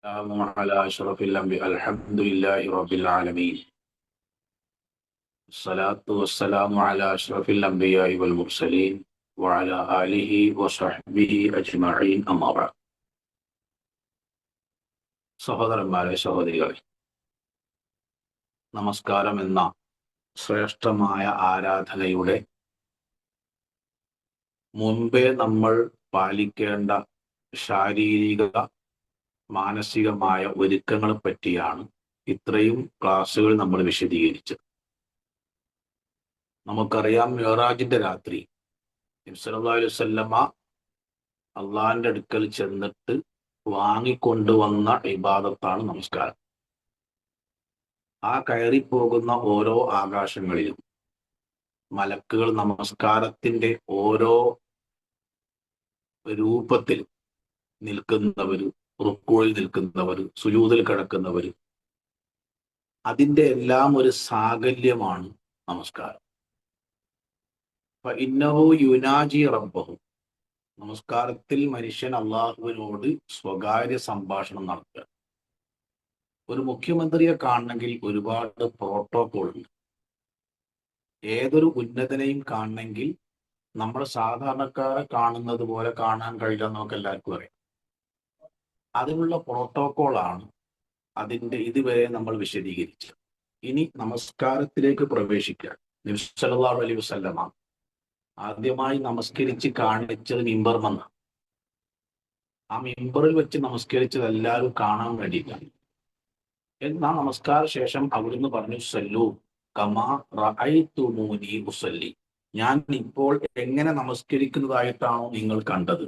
السلام على أشرف الأنبياء الحمد لله رب العالمين. الصلاة والسلام على أشرف الأنبياء والمرسلين وعلى آله وصحبه أجمعين أما بعد. സഹോദരന്മാരെ സഹോദരികളെ, നമസ്കാരം എന്ന ശ്രേഷ്ഠമായ ആരാധനയുടെ മുൻപേ നമ്മൾ പാലിക്കേണ്ട ശാരീരിക മാനസികമായ ഒരുക്കങ്ങളെ പറ്റിയാണ് ഇത്രയും ക്ലാസ്സുകൾ നമ്മൾ വിശദീകരിച്ചത്. നമുക്കറിയാം, മിഅ്റാജിന്റെ രാത്രി നബി സല്ലല്ലാഹു അലൈഹി വസല്ലമ അള്ളാഹിന്റെ അടുക്കൽ ചെന്നിട്ട് വാങ്ങിക്കൊണ്ടുവന്ന ഇബാദത്താണ് നമസ്കാരം. ആ കയറിപ്പോകുന്ന ഓരോ ആകാശങ്ങളിലും മലക്കുകൾ നമസ്കാരത്തിന്റെ ഓരോ രൂപത്തിൽ നിൽക്കുന്നവര്, റുക്കൂഴിൽ നിൽക്കുന്നവര്, സുജൂദിൽ കിടക്കുന്നവര്, അതിന്റെ എല്ലാം ഒരു സാകല്യമാണ് നമസ്കാരം. ഇന്നഹു യുനാജി റബ്ബഹു, നമസ്കാരത്തിൽ മനുഷ്യൻ അള്ളാഹുവിനോട് സ്വകാര്യ സംഭാഷണം നടത്തുക. ഒരു മുഖ്യമന്ത്രിയെ കാണണമെങ്കിൽ ഒരുപാട് പ്രോട്ടോകോൾ ഉണ്ട്. ഏതൊരു ഉന്നതനെയും കാണണമെങ്കിൽ നമ്മൾ സാധാരണക്കാരെ കാണുന്നത് പോലെ കാണാൻ കഴിയില്ല, നമുക്ക് എല്ലാവർക്കും അറിയാം. അതിനുള്ള പ്രോട്ടോകോളാണ് അതിൻ്റെ ഇതുവരെ നമ്മൾ വിശദീകരിച്ചത്. ഇനി നമസ്കാരത്തിലേക്ക് പ്രവേശിക്കുക. നബി സല്ലല്ലാഹു അലൈഹി വസല്ലമ ആദ്യമായി നമസ്കരിച്ച് കാണിച്ചത് മിമ്പർമെന്ന. ആ മിമ്പറിൽ വെച്ച് നമസ്കരിച്ചത് എല്ലാവരും കാണാൻ വേണ്ടിയിട്ടാണ്. എന്നാൽ നമസ്കാര ശേഷം അവിടുന്ന് പറഞ്ഞു, സല്ലു കമാ റഅയ്തുമൂനി ഉസല്ലി, ഞാൻ ഇപ്പോൾ എങ്ങനെ നമസ്കരിക്കുന്നതായിട്ടാണോ നിങ്ങൾ കണ്ടത്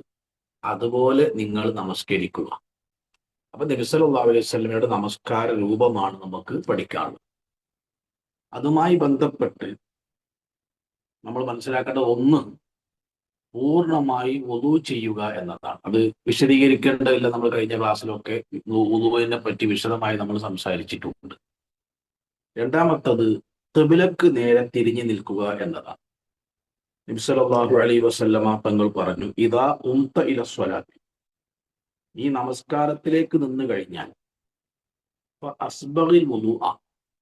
അതുപോലെ നിങ്ങൾ നമസ്കരിക്കുക. അപ്പൊ നബി സല്ലല്ലാഹു അലൈഹി വസല്ലമയുടെ നമസ്കാര രൂപമാണ് നമുക്ക് പഠിക്കാനുള്ളത്. അതുമായി ബന്ധപ്പെട്ട് നമ്മൾ മനസ്സിലാക്കേണ്ട ഒന്ന്, പൂർണ്ണമായി വുളു ചെയ്യുക എന്നതാണ്. അത് വിശദീകരിക്കേണ്ടതില്ല, നമ്മൾ കഴിഞ്ഞ ക്ലാസ്സിലൊക്കെ വുളുവിനെ പറ്റി വിശദമായി നമ്മൾ സംസാരിച്ചിട്ടുണ്ട്. രണ്ടാമത്തത്, ഖിബ്ലക്ക് നേരെ തിരിഞ്ഞു നിൽക്കുക എന്നതാണ്. നബി സല്ലല്ലാഹു അലൈഹി വസല്ലമ തങ്ങൾ പറഞ്ഞു, ഇദാ ഉംത ഇല സ്വലാത്തി, ഈ നമസ്കാരത്തിലേക്ക് നിന്ന് കഴിഞ്ഞാൽ അസ്ബഗിൽ വുളുഅ,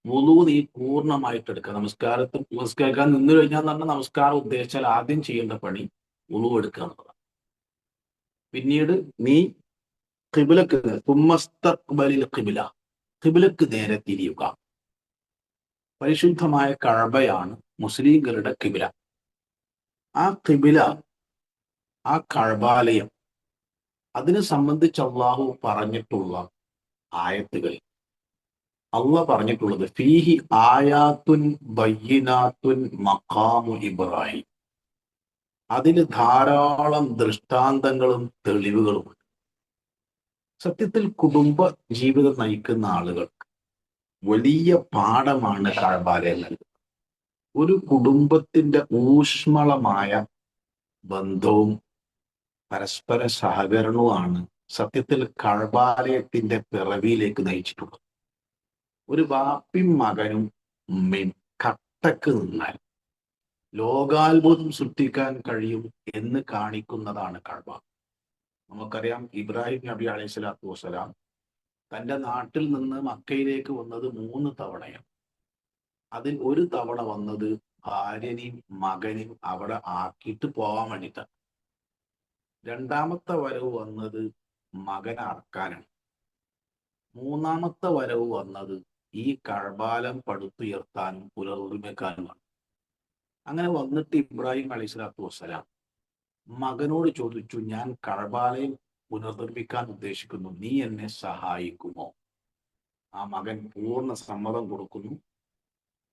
വുളു നീ പൂർണ്ണമായിട്ട് എടുക്കുക. നമസ്കരിക്കാൻ നിന്ന് കഴിഞ്ഞാൽ തന്നെ നമസ്കാരം ഉദ്ദേശിച്ചാൽ ആദ്യം ചെയ്യേണ്ട പണി വുളു എടുക്കുക എന്നുള്ളതാണ്. പിന്നീട് നീ ഖിബ്ലക്ക് തുമ്മസ്തഖ്ബലിൽ ഖിബ്ല, ഖിബ്ലക്ക് നേരെ തിരിയുക. പരിശുദ്ധമായ കഅബയാണ് മുസ്ലിങ്ങളുടെ ഖിബ്ല. ആ ഖിബ്ല, ആ കഅബാലയം, അതിനെ സംബന്ധിച്ച് അള്ളാഹു പറഞ്ഞിട്ടുള്ള ആയത്തുകളിൽ അള്ളാഹ് പറഞ്ഞിട്ടുള്ളത് ഫീഹി ആയാത്തുൻ ബയ്യിനാത്തുൻ മഖാമു ഇബ്രാഹിം, അതിൽ ധാരാളം ദൃഷ്ടാന്തങ്ങളും തെളിവുകളുമുണ്ട്. സത്യത്തിൽ കുടുംബ ജീവിതം നയിക്കുന്ന ആളുകൾക്ക് വലിയ പാഠമാണ് കഅബാലയം നൽകുന്നത്. ഒരു കുടുംബത്തിന്റെ ഊഷ്മളമായ ബന്ധവും പരസ്പര സഹകരണവുമാണ് സത്യത്തിൽ കഅബാലയത്തിന്റെ പിറവിയിലേക്ക് നയിച്ചിട്ടുള്ളത്. ഒരു ബാപ്പയും മകനും ഉമ്മയും കട്ടക്ക് നിന്നാൽ ലോകാത്ഭുതം സൃഷ്ടിക്കാൻ കഴിയും എന്ന് കാണിക്കുന്നതാണ് കഅബ. നമുക്കറിയാം, ഇബ്രാഹിം നബി അലൈഹി സ്വലാത്തു വസ്സലാം തൻ്റെ നാട്ടിൽ നിന്ന് മക്കയിലേക്ക് വന്നത് 3 തവണയാണ്. അതിൽ ഒരു തവണ വന്നത് ഭാര്യനെയും മകനെയും അവിടെ ആക്കിയിട്ട് പോകാൻ വേണ്ടിയിട്ടാണ്. രണ്ടാമത്തെ വരവ് വന്നത് മകനെ അറക്കാനാണ്. മൂന്നാമത്തെ വരവ് വന്നത് ഈ കഅബാലയം പടുത്തുയർത്താനും പുനർനിർമ്മിക്കാനുമാണ്. അങ്ങനെ വന്നിട്ട് ഇബ്രാഹിം അലൈഹി സ്വലാത്തു വസ്സലാം മകനോട് ചോദിച്ചു, ഞാൻ കഅബാലയം പുനർനിർമ്മിക്കാൻ ഉദ്ദേശിക്കുന്നു, നീ എന്നെ സഹായിക്കുമോ? ആ മകൻ പൂർണ്ണ സമ്മതം കൊടുക്കുന്നു.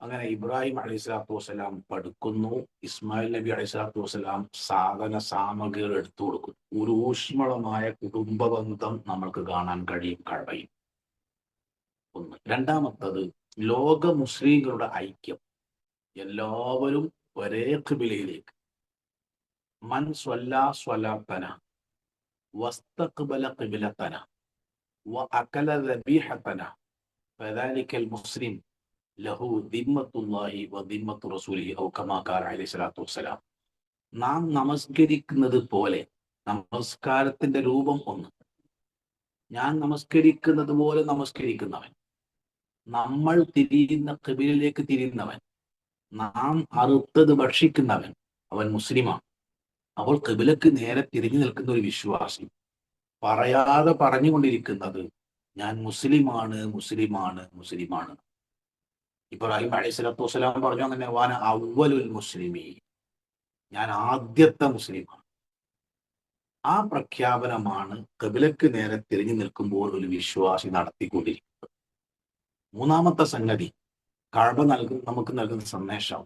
അങ്ങനെ ഇബ്രാഹിം അലൈഹി സ്വലാത്തു വസ്സലാം പടുക്കുന്നു. ഇസ്മായിൽ നബി അലൈഹി സ്വലാത്തു വസ്സലാം സാധന സാമഗ്രികൾ എടുത്തു കൊടുക്കുന്നു. ഒരു ഊഷ്മളമായ കുടുംബ ബന്ധം നമ്മൾക്ക് കാണാൻ കഴിയും കഅബയിൽ. ഒന്ന്. രണ്ടാമത്തത്, ലോക മുസ്ലിങ്ങളുടെ ഐക്യം. എല്ലാവരും ഒരേ ഖിബ്ലയിലേക്ക്. മൻ സ്വല്ലാ സ്വലാത്തന വസ്തഖ്ബല ഖിബ്ലതന വഅകല ദബീഹതന ഫദാലിക്കൽ മുസ്ലിം ലഹു ദിമ്മത്തുല്ലാഹി വദിമ്മത്തു റസൂലിഹി ഔ കമാ ഖാല അലൈഹി സ്വലാത്തു വസ്സലാം. നാം നമസ്കരിക്കുന്നത് പോലെ നമസ്കാരത്തിന്റെ രൂപം ഒന്ന്. ഞാൻ നമസ്കരിക്കുന്നത് പോലെ നമസ്കരിക്കുന്നവൻ, നമ്മൾ തിരിയുന്ന ഖിബിലയിലേക്ക് തിരിയുന്നവൻ, നാം അറുത്തത് ഭക്ഷിക്കുന്നവൻ, അവൻ മുസ്ലിമാണ്. അപ്പോൾ ഖിബിലക്ക് നേരെ തിരിഞ്ഞു നിൽക്കുന്ന ഒരു വിശ്വാസി പറയാതെ പറഞ്ഞുകൊണ്ടിരിക്കുന്നത് ഞാൻ മുസ്ലിമാണ്, മുസ്ലിമാണ്, മുസ്ലിമാണ്. ഇബ്രാഹിം അലൈഹി സ്വലാത്തു വസ്സലാം പറഞ്ഞു അങ്ങനെ, വാന അവ്വലുൽ മുസ്ലിമീൻ, ഞാൻ ആദ്യത്തെ മുസ്ലിമാണ്. ആ പ്രഖ്യാപനമാണ് ഖിബിലക്ക് നേരെ തിരിഞ്ഞു നിൽക്കുമ്പോൾ ഒരു വിശ്വാസി നടത്തിക്കൊണ്ടിരിക്കുന്നത്. മൂന്നാമത്തെ സംഗതി, കഅബ നമുക്ക് നൽകുന്ന സന്ദേശം,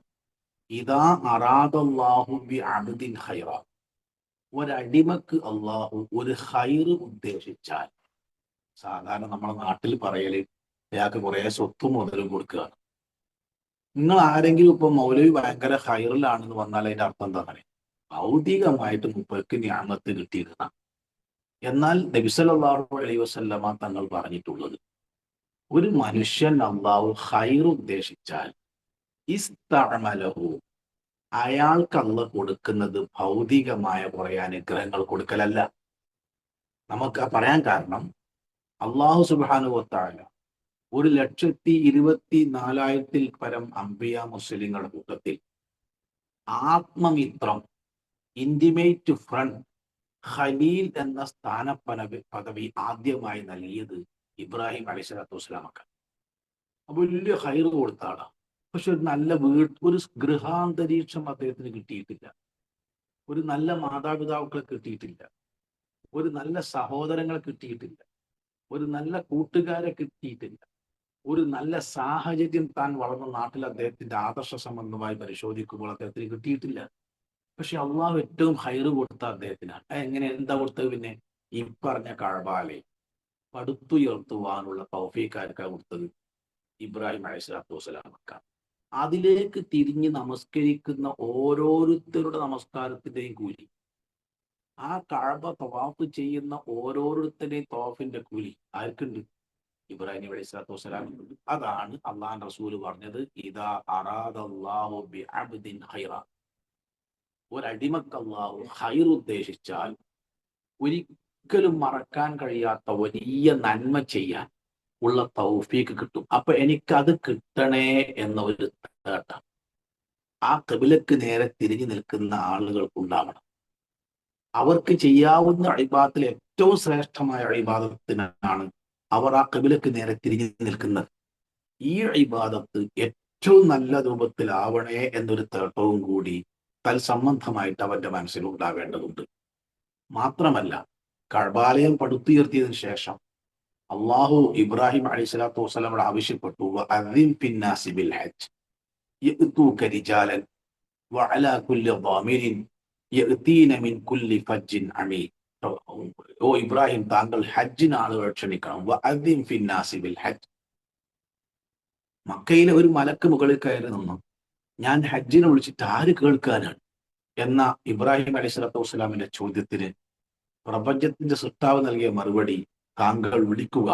ഇദാ അറാദല്ലാഹു ബി അബ്ദിൻ ഖൈറ, ഒരടിമക്ക് അള്ളാഹു ഒരു ഖൈറ് ഉദ്ദേശിച്ചാൽ, സാധാരണ നമ്മുടെ നാട്ടിൽ പറയല് അയാൾക്ക് കുറെ സ്വത്തും മുതലും കൊടുക്കുകയാണ്. നിങ്ങൾ ആരെങ്കിലും ഇപ്പൊ മൗലവി ഭയങ്കര ഖൈറിലാണെന്ന് വന്നാൽ അതിന്റെ അർത്ഥം എന്താ പറയുക? ഭൗതികമായിട്ട് മുപ്പർക്ക് ഞാമത്ത് കിട്ടിയിരുന്ന. എന്നാൽ നബി സല്ലല്ലാഹു അലൈഹി വസല്ലമ തങ്ങൾ പറഞ്ഞിട്ടുള്ളത്, ഒരു മനുഷ്യൻ അള്ളാഹു ഖൈർ ഉദ്ദേശിച്ചാൽ ഇസ്തഅമലഹു, അയാൾക്ക് അള്ളാഹ് കൊടുക്കുന്നത് ഭൗതികമായ കുറെ അനുഗ്രഹങ്ങൾ കൊടുക്കലല്ല. നമുക്ക് പറയാൻ കാരണം, അള്ളാഹു സുബ്ഹാനഹു വ തആല 1,24,000 പരം അംബിയ മുസ്ലിങ്ങളുടെ കൂട്ടത്തിൽ ആത്മമിത്രം, ഇന്റിമേറ്റ് ഫ്രണ്ട്, ഖലീൽ എന്ന പദവി ആദ്യമായി നൽകിയത് ഇബ്രാഹിം അലൈഹി സ്വലാത്തു വസ്സലാമക്ക. വലിയ ഖൈർ കൊടുത്താണ്. പക്ഷെ ഒരു നല്ല ഒരു ഗൃഹാന്തരീക്ഷം അദ്ദേഹത്തിന് കിട്ടിയിട്ടില്ല, ഒരു നല്ല മാതാപിതാക്കളെ കിട്ടിയിട്ടില്ല, ഒരു നല്ല സഹോദരങ്ങളെ കിട്ടിയിട്ടില്ല, ഒരു നല്ല കൂട്ടുകാരെ കിട്ടിയിട്ടില്ല, ഒരു നല്ല സാഹചര്യം താൻ വളർന്ന നാട്ടിൽ അദ്ദേഹത്തിന്റെ ആദർശ സംബന്ധമായി പരിശോധിക്കുമ്പോൾ അദ്ദേഹത്തിന് കിട്ടിയിട്ടില്ല. പക്ഷെ അള്ളാഹു ഏറ്റവും ഹൈറ് കൊടുത്ത അദ്ദേഹത്തിനാണ്. എങ്ങനെ, എന്താ കൊടുത്തത്? പിന്നെ ഈ പറഞ്ഞ കഅബയെ പടുത്തുയർത്തുവാനുള്ള തൗഫീഖാർക്കാണ് കൊടുത്തത് ഇബ്രാഹിം അലൈഹി സ്വലാത്തു വസ്സലാമക്കാണ്. അതിലേക്ക് തിരിഞ്ഞ് നമസ്കരിക്കുന്ന ഓരോരുത്തരുടെ നമസ്കാരത്തിന്റെയും കൂലി, ആ കഅബ തവാഫ് ചെയ്യുന്ന ഓരോരുത്തരുടെയും തവാഫിന്റെ കൂലി ആർക്കുണ്ട്? ഇബ്രാഹിം അലൈഹി സ്വലാത്തു വസ്സലാമിനുണ്ട്. അതാണ് അള്ളാഹുവിന്റെ റസൂല് പറഞ്ഞത്, ഇദാ അറാദല്ലാഹു ബി അബ്ദിൻ ഖൈറ, ഒരടിമക്ക് അള്ളാഹു ഖൈർ ഉദ്ദേശിച്ചാൽ ഒരിക്കലും മറക്കാൻ കഴിയാത്ത വലിയ നന്മ ചെയ്യാൻ ഉള്ള തൗഫീക്ക് കിട്ടും. അപ്പൊ എനിക്കത് കിട്ടണേ എന്ന ഒരു തേട്ടം ആ ഖിബിലക്ക് നേരെ തിരിഞ്ഞു നിൽക്കുന്ന ആളുകൾക്കുണ്ടാവണം. അവർക്ക് ചെയ്യാവുന്ന ഇബാദത്തിൽ ഏറ്റവും ശ്രേഷ്ഠമായ ഇബാദത്തിനാണ് അവർ ആ ഖിബിലക്ക് നേരെ തിരിഞ്ഞു നിൽക്കുന്നത്. ഈ ഇബാദത്ത് ഏറ്റവും നല്ല രൂപത്തിലാവണേ എന്നൊരു തേട്ടവും കൂടി തൽസംബന്ധമായിട്ട് അവന്റെ മനസ്സിൽ ഉണ്ടാവേണ്ടതുണ്ട്. മാത്രമല്ല, കഅബാലയം പടുത്തുയർത്തിയതിനു ശേഷം അള്ളാഹു ഇബ്രാഹിം അലൈഹി സ്വലാത്തു വസ്സലാമോട് ആവശ്യപ്പെട്ടു, വഅദ്ദിൻ ഫിന്നാസി ബിൽ ഹജ്ജ് യഅ്തൂക റിജാലൻ വഅലാ കുല്ലി ളാമിരിൻ യഅ്തീന മിൻ കുല്ലി ഫജ്ജിൻ അമീൻ. ഓ ഇബ്രാഹിം, താങ്കൾ ഹജ്ജിന് ആളുകളെ ക്ഷണിക്കണം. വഅദ്ദിൻ ഫിന്നാസി ബിൽ ഹജ്ജ്. മക്കയിലെ ഒരു മലക്ക് മുകളിൽ കയറി നിന്നു, ഞാൻ ഹജ്ജിനെ വിളിച്ചിട്ട് ആര് കേൾക്കാനാണ് എന്ന ഇബ്രാഹിം അലൈഹി സ്വലാത്തു വസ്സലാമിന്റെ ചോദ്യത്തിന് പ്രപഞ്ചത്തിന്റെ സൃഷ്ടാവ് നൽകിയ മറുപടി, താങ്കൾ വിളിക്കുക,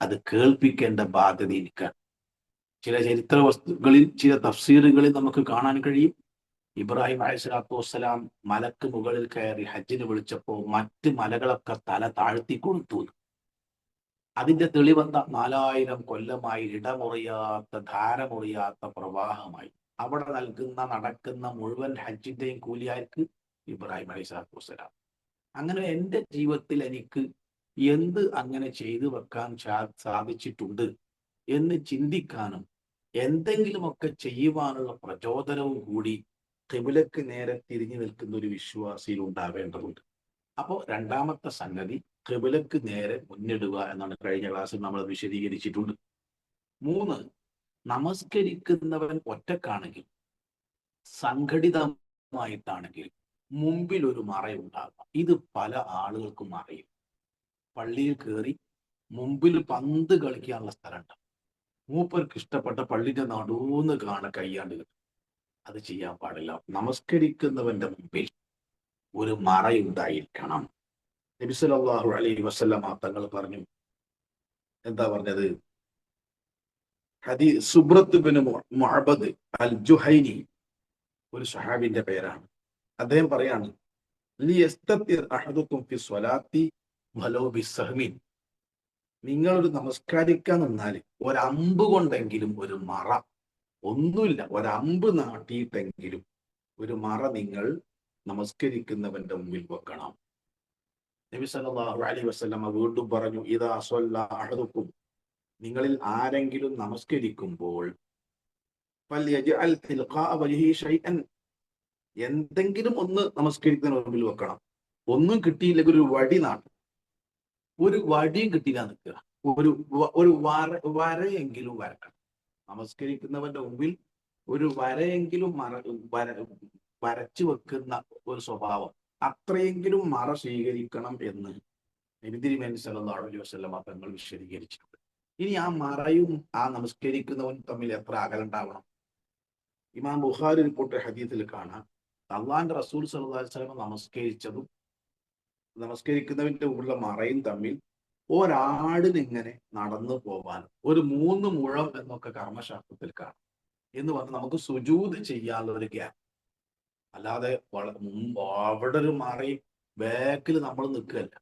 അത് കേൾപ്പിക്കേണ്ട ബാധ്യത എനിക്കാണ്. ചില ചരിത്ര വസ്തുക്കളിൽ, ചില തഫ്സീറുകളിൽ നമുക്ക് കാണാൻ കഴിയും, ഇബ്രാഹിം അലൈഹി സ്വലാത്തു വസ്സലാം മലക്ക് മുകളിൽ കയറി ഹജ്ജിന് വിളിച്ചപ്പോൾ മറ്റ് മലകളൊക്കെ തല താഴ്ത്തി കൊടുത്തു. അതിന്റെ തെളിവെന്താ? 4000 കൊല്ലമായി ഇടമുറിയാത്ത, ധാരമുറിയാത്ത പ്രവാഹമായി അവിടെ നടക്കുന്ന മുഴുവൻ ഹജ്ജിന്റെയും കൂലിയാർക്ക് ഇബ്രാഹിം അലൈഹി സ്വലാത്തു വസ്സലാം. അങ്ങനെ എൻ്റെ ജീവിതത്തിൽ എനിക്ക് എന്ത് അങ്ങനെ ചെയ്തു വെക്കാൻ സാധിച്ചിട്ടുണ്ട് എന്ന് ചിന്തിക്കാനും എന്തെങ്കിലുമൊക്കെ ചെയ്യുവാനുള്ള പ്രചോദനവും കൂടി ഖിബിലക്ക് നേരെ തിരിഞ്ഞു നിൽക്കുന്ന ഒരു വിശ്വാസിയിൽ ഉണ്ടാവേണ്ടതുണ്ട്. അപ്പോൾ രണ്ടാമത്തെ സംഗതി, ഖിബിലക്ക് നേരെ മുന്നിടുക എന്നാണ്. കഴിഞ്ഞ ക്ലാസ്സിൽ നമ്മൾ വിശദീകരിച്ചിട്ടുണ്ട്. 3, നമസ്കരിക്കുന്നവൻ ഒറ്റക്കാണെങ്കിൽ, സംഘടിതമായിട്ടാണെങ്കിൽ മുമ്പിൽ ഒരു മറയുണ്ടാകും. ഇത് പല ആളുകൾക്കും അറിയും. പള്ളിയിൽ കയറി മുമ്പിൽ പന്ത് കളിക്കാനുള്ള സ്ഥലമുണ്ട്, മൂപ്പർക്ക് ഇഷ്ടപ്പെട്ട പള്ളിന്റെ നടുവെന്ന് കയ്യാണ്ട് കിട്ടും. അത് ചെയ്യാൻ പാടില്ല. നമസ്കരിക്കുന്നവന്റെ മുമ്പിൽ ഒരു മറയുണ്ടായിരിക്കണം. നബി സല്ലല്ലാഹു അലൈഹി വസല്ലമ തങ്ങൾ പറഞ്ഞു, എന്താ പറഞ്ഞത്? സുബ്രത്ത് ബിൻ മുഅബദ് അൽ ജുഹൈനി, ഒരു സഹാബിന്റെ പേരാണ്. അദ്ദേഹം പറയാണ്, ലിയസ്തതിർ അഹദുക്കും ഫി സ്വലാത്തി വലൗ ബിസ്സഹ്മിൻ, നിങ്ങളൊരു നമസ്കരിക്കാൻ നിന്നാൽ ഒരമ്പ് കൊണ്ടെങ്കിലും ഒരു മറ, ഒന്നുമില്ല, ഒരമ്പ് നാട്ടിയിട്ടെങ്കിലും ഒരു മറ നിങ്ങൾ നമസ്കരിക്കുന്നവന്റെ മുമ്പിൽ വെക്കണം. നബി സല്ലല്ലാഹു അലൈഹി വസല്ലമ വീണ്ടും പറഞ്ഞു, ഇദാ സ്വല്ല അഹദുക്കും, നിങ്ങളിൽ ആരെങ്കിലും നമസ്കരിക്കുമ്പോൾ ഫൽയജ്അൽ തിൽഖാഅ വജ്ഹി ഷൈഅൻ, എന്തെങ്കിലും ഒന്ന് നമസ്കരിക്കുന്നതിന് മുമ്പിൽ വെക്കണം. ഒന്നും കിട്ടിയില്ലെങ്കിൽ ഒരു വടി നാട്ടും. ഒരു വടിയും കിട്ടിയില്ല നിൽക്കുക, ഒരു വരയെങ്കിലും വരക്കണം. നമസ്കരിക്കുന്നവന്റെ മുമ്പിൽ ഒരു വരയെങ്കിലും വരച്ചു വെക്കുന്ന ഒരു സ്വഭാവം, അത്രയെങ്കിലും മറ സ്വീകരിക്കണം എന്ന് നബി തിരുമേനി സല്ലല്ലാഹു അലൈഹി വസല്ലമ തങ്ങൾ വിശദീകരിച്ചിട്ടുണ്ട്. ഇനി ആ മറയും ആ നമസ്കരിക്കുന്നവൻ തമ്മിൽ എത്ര അകലുണ്ടാവണം? ഇമാം ബുഖാരി റിപ്പോർട്ട് ഹദീസിൽ കാണാം, അള്ളാന്റെ റസൂൽ സല്ലല്ലാഹു അലൈഹി വസല്ലമ നമസ്കരിക്കുന്നവന്റെ ഉള്ള മറയും തമ്മിൽ ഒരാടിന് ഇങ്ങനെ നടന്നു പോവാൻ ഒരു 3 മുഴം എന്നൊക്കെ കർമ്മശാസ്ത്രത്തിൽ കാണാം എന്ന് പറഞ്ഞ് നമുക്ക് സുജൂദ് ചെയ്യാനുള്ള ഒരു ഗ്യാപ്പ്. അല്ലാതെ അവിടെ ഒരു മറയും ബാക്കിൽ നമ്മൾ നിൽക്കുകയല്ല.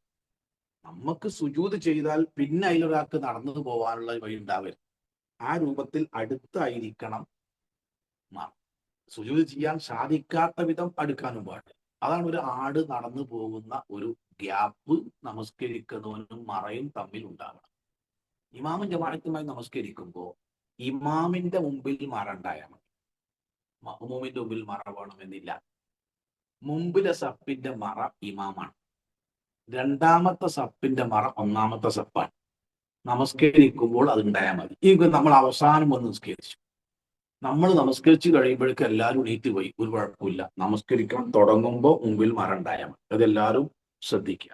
നമുക്ക് സുജൂദ് ചെയ്താൽ പിന്നെ അതിലൊരാൾക്ക് നടന്നു പോകാനുള്ള വഴി ഉണ്ടാവരുത്. ആ രൂപത്തിൽ അടുത്തായിരിക്കണം സുജൂദ് ചെയ്യാൻ സാധിക്കാത്ത വിധം അടുക്കാനും പാടില്ല. അതാണ് ഒരു ആട് നടന്നു പോകുന്ന ഒരു ഗ്യാപ്പ് നമസ്കരിക്കുന്നവനും മറയും തമ്മിൽ ഉണ്ടാകണം. ഇമാമും ജമാഅത്തുമായി നമസ്കരിക്കുമ്പോൾ ഇമാമിന്റെ മുമ്പിൽ മറ ഉണ്ടായാൽ മതി, മഅ്മൂമിന്റെ മുമ്പിൽ മറ വേണമെന്നില്ല. മുമ്പിലെ സപ്പിന്റെ മറ ഇമാമാണ്, രണ്ടാമത്തെ സപ്പിന്റെ മറ ഒന്നാമത്തെ സപ്പാണ്. നമസ്കരിക്കുമ്പോൾ അത് ഉണ്ടായാൽ മതി. ഈ നമ്മൾ അവസാനം വന്ന് നിസ്കരിച്ചു, നമ്മൾ നമസ്കരിച്ച് കഴിയുമ്പോഴേക്കും എല്ലാവരും എണീറ്റ് പോയി, ഒരു കുഴപ്പമില്ല. നമസ്കരിക്കാൻ തുടങ്ങുമ്പോൾ മുമ്പിൽ മറ ഉണ്ടായാൽ മതി. അതെല്ലാവരും ശ്രദ്ധിക്കുക.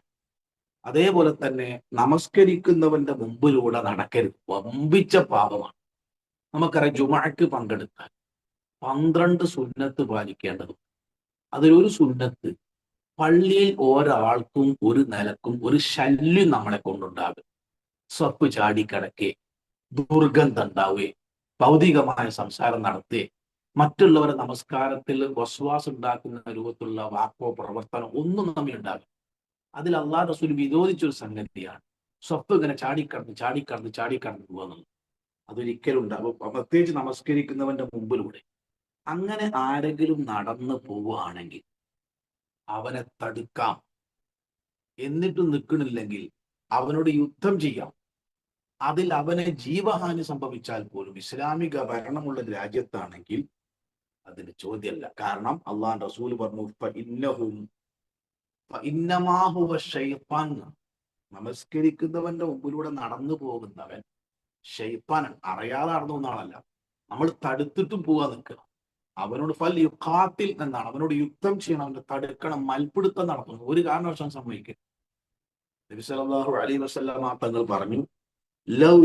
അതേപോലെ തന്നെ നമസ്കരിക്കുന്നവന്റെ മുമ്പിലൂടെ നടക്കരുത്, വമ്പിച്ച പാപമാണ്. നമുക്കറിയാം, ജുമുഅക്ക് പങ്കെടുത്താൽ 12 സുന്നത്ത് പാലിക്കേണ്ടതും അതിലൊരു സുന്നത്ത് പള്ളിയിൽ ഒരാൾക്കും ഒരു നിലക്കും ഒരു ശല്യം നമ്മളെ കൊണ്ടുണ്ടാകും. സ്വപ്പ് ചാടിക്കിടക്കേ, ദുർഗന്ധം ഉണ്ടാവുകയെ, ഭൗതികമായ സംസാരം നടത്തുകയെ, മറ്റുള്ളവരെ നമസ്കാരത്തിൽ വസ്വാസം ഉണ്ടാക്കുന്ന രൂപത്തിലുള്ള വാക്കോ പ്രവർത്തനം ഒന്നും നമ്മിൽ ഉണ്ടാകും. അതിൽ അള്ളാഹു റസൂൽ വിരോധിച്ചൊരു സംഗതിയാണ് സ്വപ്പ് ഇങ്ങനെ ചാടിക്കടന്ന് പോകുന്നത്. അതൊരിക്കലും ഉണ്ടാവും, പ്രത്യേകിച്ച് നമസ്കരിക്കുന്നവന്റെ മുമ്പിലൂടെ. അങ്ങനെ ആരെങ്കിലും നടന്നു പോവുകയാണെങ്കിൽ അവനെ തടുക്കാം. എന്നിട്ടും നിൽക്കണില്ലെങ്കിൽ അവനോട് യുദ്ധം ചെയ്യാം. അതിൽ അവനെ ജീവഹാനി സംഭവിച്ചാൽ പോലും ഇസ്ലാമിക ഭരണമുള്ള രാജ്യത്താണെങ്കിൽ അതിന് ചോദ്യമല്ല. കാരണം അള്ളാഹു റസൂൽ പറഞ്ഞു, നമസ്കരിക്കുന്നവന്റെ മുമ്പിലൂടെ നടന്നു പോകുന്നവൻ ഷെയ്ത്താനാണ്. അറിയാതെ നടന്നു എന്നാണല്ല, നമ്മൾ തടുത്തിട്ടും പോകാൻ നിൽക്കുക. അവനോട് ഫൽ യുഖാത്തിൽ എന്നാണ്, അവനോട് യുദ്ധം ചെയ്യണം, അവന്റെ തടുക്കണം, മൽപ്പിടുത്തം നടത്തുന്നു. ഒരു കാരണവശാലും സംഭവിക്കരുത്. നബി സല്ലല്ലാഹു അലൈഹി വസല്ലമ തങ്ങൾ പറഞ്ഞു, ലൗ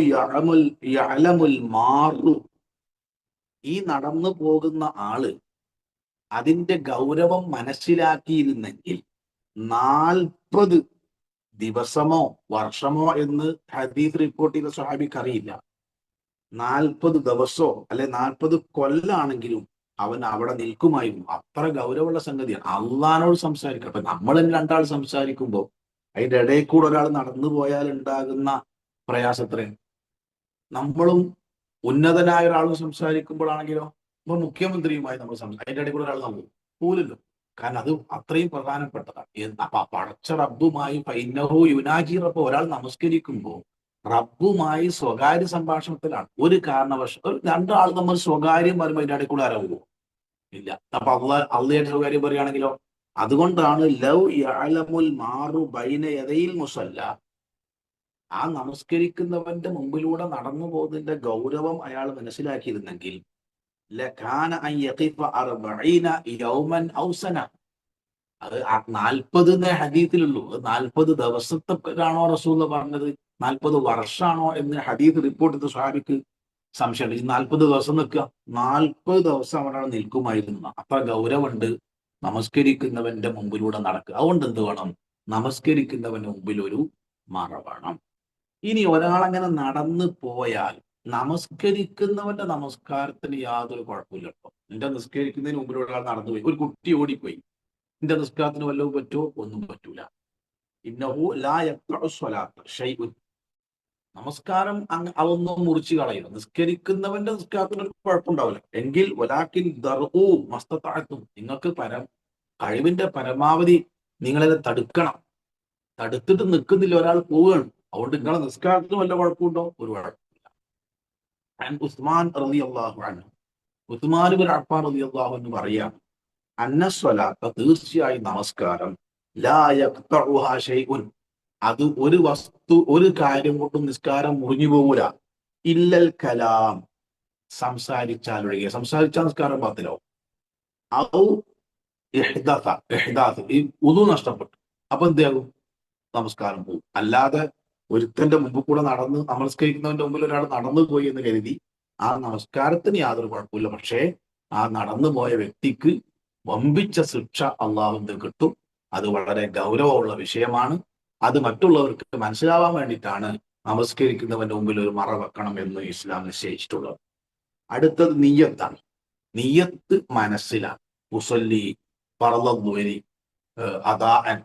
യഅലമുൽ മാറു, ഈ നടന്നു പോകുന്ന ആള് അതിന്റെ ഗൗരവം മനസ്സിലാക്കിയിരുന്നെങ്കിൽ 40 ദിവസമോ വർഷമോ എന്ന് ഹദീസ് റിപ്പോർട്ട് ചെയ്ത സ്വഹാബിക്ക് അറിയില്ല. 40 ദിവസമോ അല്ലെ 40 കൊല്ലാണെങ്കിലും അവൻ അവിടെ നിൽക്കുമായിരുന്നു. അത്ര ഗൗരവമുള്ള സംഗതിയാണ്. അള്ളാഹിനോട് സംസാരിക്കണം. അപ്പൊ നമ്മൾ തന്നെ രണ്ടാൾ സംസാരിക്കുമ്പോൾ അതിന്റെ ഇടയിൽ കൂടെ ഒരാൾ നടന്നു പോയാൽ ഉണ്ടാകുന്ന പ്രയാസത്രയും. നമ്മളും ഉന്നതനായ ഒരാളും സംസാരിക്കുമ്പോഴാണെങ്കിലോ, ഇപ്പൊ മുഖ്യമന്ത്രിയുമായി നമ്മൾ അതിന്റെ ഇടയിൽ കൂടെ ഒരാൾ നമ്മൾ പോലല്ലോ. കാരണം അത് അത്രയും പ്രധാനപ്പെട്ടതാണ്. അപ്പൊ പടച്ച റബ്ബുമായി ഫൈന്നഹു യുനാജി റബ്ബ്, ഒരാൾ നമസ്കരിക്കുമ്പോൾ റബ്ബുമായി സ്വകാര്യ സംഭാഷണത്തിലാണ്. ഒരു കാരണവശാലും രണ്ടാൾ നമ്മൾ സ്വകാര്യം പറയുമ്പോൾ അതിന്റെ ഇടയിൽ കൂടെ ആരാവുമോ? ഇല്ല. അപ്പൊ അള്ളാഹുടെ സ്വകാര്യം പറയുകയാണെങ്കിലോ, അതുകൊണ്ടാണ് ലൗ യഅലമുൽ മാറു ബൈന യദയിൽ മുസല്ല, ആ നമസ്കരിക്കുന്നവന്റെ മുമ്പിലൂടെ നടന്നു പോകുന്നതിന്റെ ഗൗരവം അയാൾ മനസ്സിലാക്കിയിരുന്നെങ്കിൽ ലകാന അൻ യഖിഫ 40 യൗമൻ ഔ സന, അത് 40 ഹദീസിലുള്ളൂ. 40 ദിവസത്തേക്കാണോ റസൂൽ പറഞ്ഞത്, 40 വർഷമാണോ എന്ന് ഹദീസ് റിപ്പോർട്ട് ചെയ്ത സ്വഹാബിക്ക് സംശയമുണ്ട്. ഈ 40 ദിവസം നിൽക്കുക, 40 ദിവസം അവനാണ് നിൽക്കുമായിരുന്നു. അത്ര ഗൗരവമുണ്ട് നമസ്കരിക്കുന്നവന്റെ മുമ്പിലൂടെ നടക്കുക. അതുകൊണ്ട് എന്ത് വേണം? നമസ്കരിക്കുന്നവന്റെ മുമ്പിൽ ഒരു മറ വേണം. ഇനി ഒരാളങ്ങനെ നടന്നു പോയാൽ നമസ്കരിക്കുന്നവന്റെ നമസ്കാരത്തിന് യാതൊരു കുഴപ്പമില്ല കേട്ടോ. എന്റെ നിസ്കരിക്കുന്നതിന് മുമ്പിൽ ഒരാൾ നടന്നുപോയി, ഒരു കുട്ടി ഓടിപ്പോയി, എന്റെ നിസ്കാരത്തിന് വല്ലതും പറ്റുമോ? ഒന്നും പറ്റൂല. ഇന്നഹു ലാ യഖ്തഉ സ്വലാത്ത് ഷൈഉൻ, നമസ്കാരം അതൊന്നും മുറിച്ച് കളയില്ല. നിസ്കരിക്കുന്നവന്റെ നിസ്കാരത്തിന് ഒരു കുഴപ്പമുണ്ടാവില്ല. എങ്കിൽ വലാക്കിൻ ദർഊ മസ്തതാഅത്തും, നിങ്ങൾക്ക് കഴിവിന്റെ പരമാവധി നിങ്ങളത് തടുക്കണം. തടുത്തിട്ട് നിൽക്കുന്നില്ല, ഒരാൾ പോവുകയാണ്. അതുകൊണ്ട് നിങ്ങളെ നിസ്കാരത്തിന് വല്ല കുഴപ്പമുണ്ടോ? ഒരു കുഴപ്പമില്ല. ഉസ്മാൻ റളിയല്ലാഹു അൻഹു, ഉസ്മാൻ ഇബ്നു അഫ്ഫാൻ റളിയല്ലാഹു അൻഹു പറയാണ്, അന്നസ്വലാത്ത, തീർച്ചയായും നമസ്കാരം, ലാ യഖ്തഉഹാ ശൈഉൻ, അത് ഒരു കാര്യം കൊണ്ടും നിസ്കാരം മുറിഞ്ഞു പോകൂല. ഇല്ലൽ കലാം, സംസാരിച്ചാൽ ഒഴികെ. സംസാരിച്ചാൽ നിസ്കാരം ബാത്തിലാവും. ഔ ഇഹ്ദാത്ത്, ഈ ഉളു നഷ്ടപ്പെട്ടു, അപ്പൊ എന്താകും? നമസ്കാരം പോകും. അല്ലാതെ ഒരുത്തന്റെ മുമ്പ് കൂടെ നടന്ന്, നമസ്കരിക്കുന്നവന്റെ മുമ്പിൽ ഒരാൾ നടന്നു പോയി എന്ന് കരുതി ആ നമസ്കാരത്തിന് യാതൊരു കുഴപ്പമില്ല. പക്ഷേ ആ നടന്നു പോയ വ്യക്തിക്ക് വമ്പിച്ച ശിക്ഷ അള്ളാഹുവിന് കിട്ടും. അത് വളരെ ഗൗരവമുള്ള വിഷയമാണ്. അത് മറ്റുള്ളവർക്ക് മനസ്സിലാവാൻ വേണ്ടിയിട്ടാണ് നമസ്കരിക്കുന്നവന്റെ മുമ്പിൽ ഒരു മറ വെക്കണം എന്ന് ഇസ്ലാം നിശ്ചയിച്ചിട്ടുള്ളത്. അടുത്തത് നിയ്യത്താണ്. നിയ്യത്ത് മനസ്സിലാണ്. മുസല്ലി ഫർളദ്ദുഹരി അദാഅൻ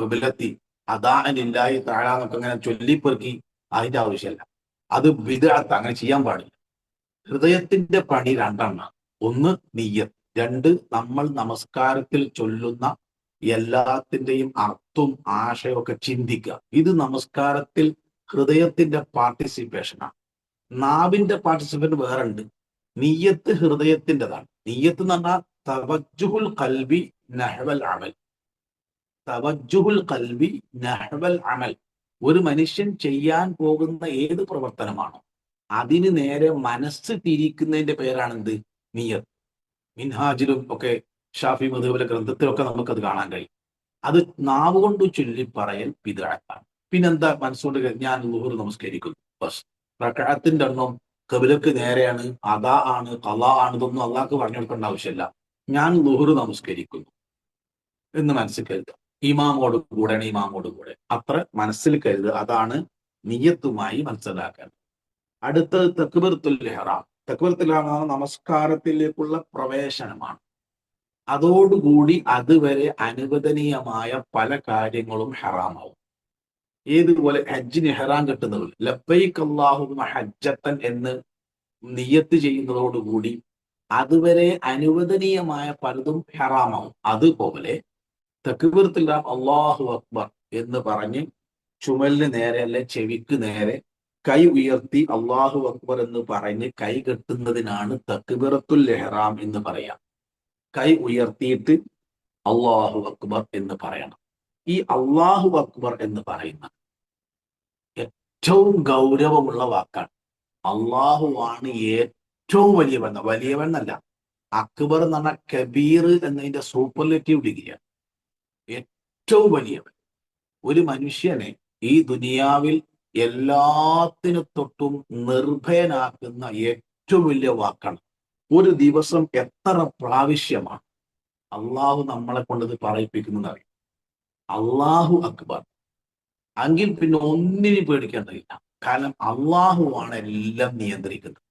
ഖിബ്ലത്തി അദാഅനില്ലാഹി തആല എന്നൊക്കെ ഇങ്ങനെ ചൊല്ലിപ്പെറുക്കി അതിന്റെ ആവശ്യമല്ല. അത് ബിദ്അത്ത്, അങ്ങനെ ചെയ്യാൻ പാടില്ല. ഹൃദയത്തിന്റെ പണി രണ്ടെണ്ണം. ഒന്ന് നിയ്യത്ത്, രണ്ട് നമ്മൾ നമസ്കാരത്തിൽ ചൊല്ലുന്ന എല്ലാത്തിന്റെയും അർത്ഥവും ആശയമൊക്കെ ചിന്തിക്കുക. ഇത് നമസ്കാരത്തിൽ ഹൃദയത്തിന്റെ പാർട്ടിസിപ്പേഷനാണ്. നാവിന്റെ പാർട്ടിസിപ്പേഷൻ വേറെ ഉണ്ട്. നിയ്യത്ത് ഹൃദയത്തിൻ്റെതാണ്. നിയ്യത്ത് എന്ന് പറഞ്ഞാൽ തവജ്ജുഹുൽ ഖൽബി നഹ്വൽ അമൽ. തവജ്ജുഹുൽ ഖൽബി നഹ്വൽ അമൽ. ഒരു മനുഷ്യൻ ചെയ്യാൻ പോകുന്ന ഏത് പ്രവർത്തനമാണോ അതിന് നേരെ മനസ്സ് തിരിക്കുന്നതിന്റെ പേരാണ് എന്ത്? നിയ്യത്ത്. മിൻഹാജിലും ഒക്കെ ഷാഫി മദ്ഹബിലെ ഗ്രന്ഥത്തിലൊക്കെ നമുക്കത് കാണാൻ കഴിയും. അത് നാവ് കൊണ്ട് ചൊല്ലി പറയൽ ബിദ്അത്താണ്. പിന്നെന്താ? മനസ്സുകൊണ്ട് ഞാൻ ളുഹർ നമസ്കരിക്കുന്നു, ബസ്. റക്അത്തിന്റെ എണ്ണം ഖിബ്ലക്ക് നേരെയാണ്, അദാ ആണ്, ഖളാ ആണ്, ഇതൊന്നും അള്ളാഹ്ക്ക് പറഞ്ഞു കൊടുക്കേണ്ട ആവശ്യമില്ല. ഞാൻ ളുഹർ നമസ്കരിക്കുന്നു എന്ന് മനസ്സിൽ കരുതുക. ഇമാമോട് കൂടെ അത്ര മനസ്സിൽ കരുതുക. അതാണ് നിയ്യത്തുമായി മനസ്സിലാക്കാൻ. അടുത്തത് തക്ബീറത്തുൽ ഇഹ്റാം. തക്ബീറത്തുൽ ഇഹ്റാം നമസ്കാരത്തിലേക്കുള്ള പ്രവേശനമാണ്. അതോടുകൂടി അതുവരെ അനുവദനീയമായ പല കാര്യങ്ങളും ഹറാമാവും. ഏതുപോലെ ഹജ്ജിന് ഇഹ്റാം കെട്ടുന്നത്, ലബ്ബൈക് അല്ലാഹുമ്മ ഹജ്ജത്തൻ എന്ന് നിയ്യത്ത് ചെയ്യുന്നതോടുകൂടി അതുവരെ അനുവദനീയമായ പലതും ഹറാമാവും. അതുപോലെ തക്ബീറത്തുൽ ഇഹ്റാം അല്ലാഹു അക്ബർ എന്ന് പറഞ്ഞ് ചുമലിന് നേരെ, അല്ലെ ചെവിക്ക് നേരെ കൈ ഉയർത്തി അല്ലാഹു അക്ബർ എന്ന് പറഞ്ഞ് കൈ കെട്ടുന്നതിനാണ് തക്ബീറത്തുൽ ഇഹ്റാം എന്ന് പറയാം. കൈ ഉയർത്തിയിട്ട് അല്ലാഹു അക്ബർ എന്ന് പറയണം. ഈ അല്ലാഹു അക്ബർ എന്ന് പറയുന്ന ഏറ്റവും ഗൗരവമുള്ള വാക്കാണ്. അള്ളാഹു ആണ് ഏറ്റവും വലിയവൻ. വലിയവൻ എന്നല്ല, അക്ബർ എന്ന് പറഞ്ഞാൽ കബീർ എന്നതിന്റെ സൂപ്പർലേറ്റീവ് ഡിഗ്രിയാണ്. ഏറ്റവും വലിയവൻ. ഒരു മനുഷ്യനെ ഈ ദുനിയാവിൽ എല്ലാത്തിനു തൊട്ടും നിർഭയനാക്കുന്ന ഏറ്റവും വലിയ വാക്കാണ്. ഒരു ദിവസം എത്ര പ്രാവശ്യമാണ് അള്ളാഹു നമ്മളെ കൊണ്ടത് പറയിപ്പിക്കുന്നത് അറിയാം. അള്ളാഹു അക്ബർ. എങ്കിൽ പിന്നെ ഒന്നിനും പേടിക്കേണ്ടതില്ല. കാരണം അള്ളാഹുവാണ് എല്ലാം നിയന്ത്രിക്കുന്നത്.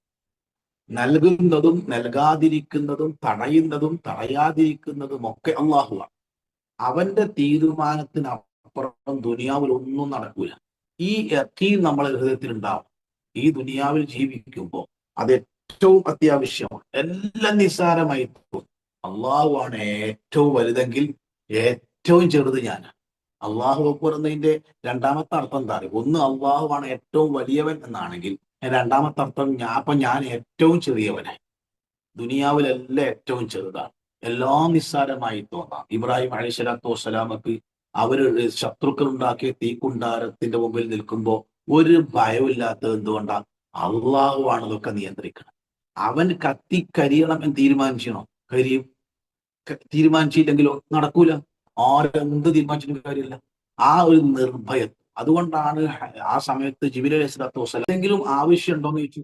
നൽകുന്നതും നൽകാതിരിക്കുന്നതും തടയുന്നതും തടയാതിരിക്കുന്നതും ഒക്കെ അള്ളാഹുവാണ്. അവന്റെ തീരുമാനത്തിനപ്പുറം ദുനിയാവിൽ ഒന്നും നടക്കൂല. ഈ യഖീൻ നമ്മളെ ഹൃദയത്തിൽ ഉണ്ടാവും. ഈ ദുനിയാവിൽ ജീവിക്കുമ്പോൾ അത് ഏറ്റവും അത്യാവശ്യമാണ്. എല്ലാം നിസ്സാരമായി തോന്നും. അള്ളാഹുവാണ് ഏറ്റവും വലുതെങ്കിൽ ഏറ്റവും ചെറുത് ഞാനാണ്. അള്ളാഹു അക്ബർ എന്നതിന്റെ രണ്ടാമത്തെ അർത്ഥം എന്താ അറിയും? ഒന്ന്, അള്ളാഹുവാണ് ഏറ്റവും വലിയവൻ എന്നാണെങ്കിൽ രണ്ടാമത്തെ അർത്ഥം ഞാൻ ഏറ്റവും ചെറിയവനായി. ദുനിയാവിലെല്ലാം ഏറ്റവും ചെറുതാണ്. എല്ലാം നിസ്സാരമായി തോന്നാം. ഇബ്രാഹിം അലൈഹിസ്സലാത്തു വസ്സലാമക്ക് അവര് ശത്രുക്കൾ ഉണ്ടാക്കിയ തീക്കുണ്ടാരത്തിന്റെ മുമ്പിൽ നിൽക്കുമ്പോൾ ഒരു ഭയമില്ലാത്തത് എന്തുകൊണ്ടാണ്? അള്ളാഹുവാണ് ഇതൊക്കെ നിയന്ത്രിക്കണം. അവൻ കരിയണം എന്ന് തീരുമാനിച്ചണോ? കരിയും. തീരുമാനിച്ചില്ലെങ്കിലോ? നടക്കൂല. ആരെന്ത് തീരുമാനിച്ചിട്ടും കാര്യമില്ല. ആ ഒരു നിർഭയം. അതുകൊണ്ടാണ് ആ സമയത്ത് ജിബ്രീൽ അലൈഹിസ്സലാത്തു വസ്സലാം എന്തെങ്കിലും ആവശ്യമുണ്ടോ എന്ന് ചോദിച്ചു.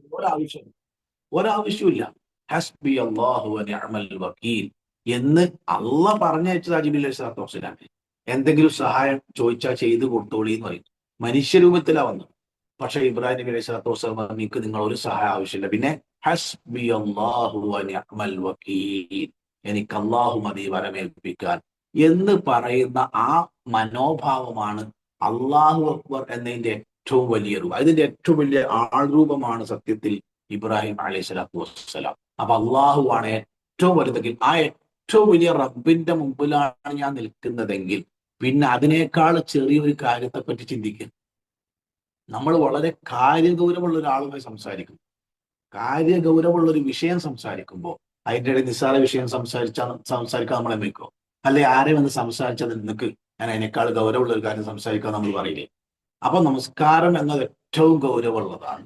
ഒരാവശ്യമില്ല. ഹസ്ബി അല്ലാഹു വ നിഅമൽ വക്കീൽ എന്ന് അള്ളാഹ് പറഞ്ഞയച്ചത് ജിബ്രീൽ അലൈഹിസ്സലാത്തു വസ്സലാം. എന്തെങ്കിലും സഹായം ചോദിച്ചാൽ ചെയ്തു കൊടുത്തോളി എന്ന് പറയും. മനുഷ്യരൂപത്തിലാ വന്നത്. പക്ഷെ ഇബ്രാഹിം നബി അലൈഹിസ്സലാത്തു വസ്സലാം എനിക്ക് നിങ്ങൾ ഒരു സഹായം ആവശ്യമില്ല. പിന്നെ ഹസ്ബി അല്ലാഹു വ നിഅമൽ വക്കീൽ, എനിക്ക് അള്ളാഹു മതി വരമേൽപ്പിക്കാൻ എന്ന് പറയുന്ന ആ മനോഭാവമാണ് അള്ളാഹു അക്ബർ എന്നതിന്റെ ഏറ്റവും വലിയ രൂപം. അതിന്റെ ഏറ്റവും വലിയ ആൾരൂപമാണ് സത്യത്തിൽ ഇബ്രാഹിം അലൈഹി സ്വലാത്തു വസ്സലാം. അപ്പൊ അള്ളാഹുവാണ് ഏറ്റവും വലുതെങ്കിൽ ആ ഏറ്റവും വലിയ റബ്ബിന്റെ മുമ്പിലാണ് ഞാൻ നിൽക്കുന്നതെങ്കിൽ പിന്നെ അതിനേക്കാൾ ചെറിയൊരു കാര്യത്തെ പറ്റി ചിന്തിക്കുക. നമ്മൾ വളരെ കാര്യഗൗരവമുള്ള ഒരാളുമായി സംസാരിക്കും, കാര്യഗൗരവമുള്ള ഒരു വിഷയം സംസാരിക്കുമ്പോൾ അതിൻ്റെ ഇടയിൽ നിസ്സാര വിഷയം സംസാരിക്കാൻ നമ്മളെ വെക്കോ? അല്ലെ ആരെ വന്ന് സംസാരിച്ചത് നിനക്ക് ഞാൻ അതിനേക്കാൾ ഗൗരവമുള്ള ഒരു കാര്യം സംസാരിക്കാൻ നമ്മൾ പറയില്ലേ? അപ്പൊ നമസ്കാരം എന്നത് ഏറ്റവും ഗൗരവമുള്ളതാണ്.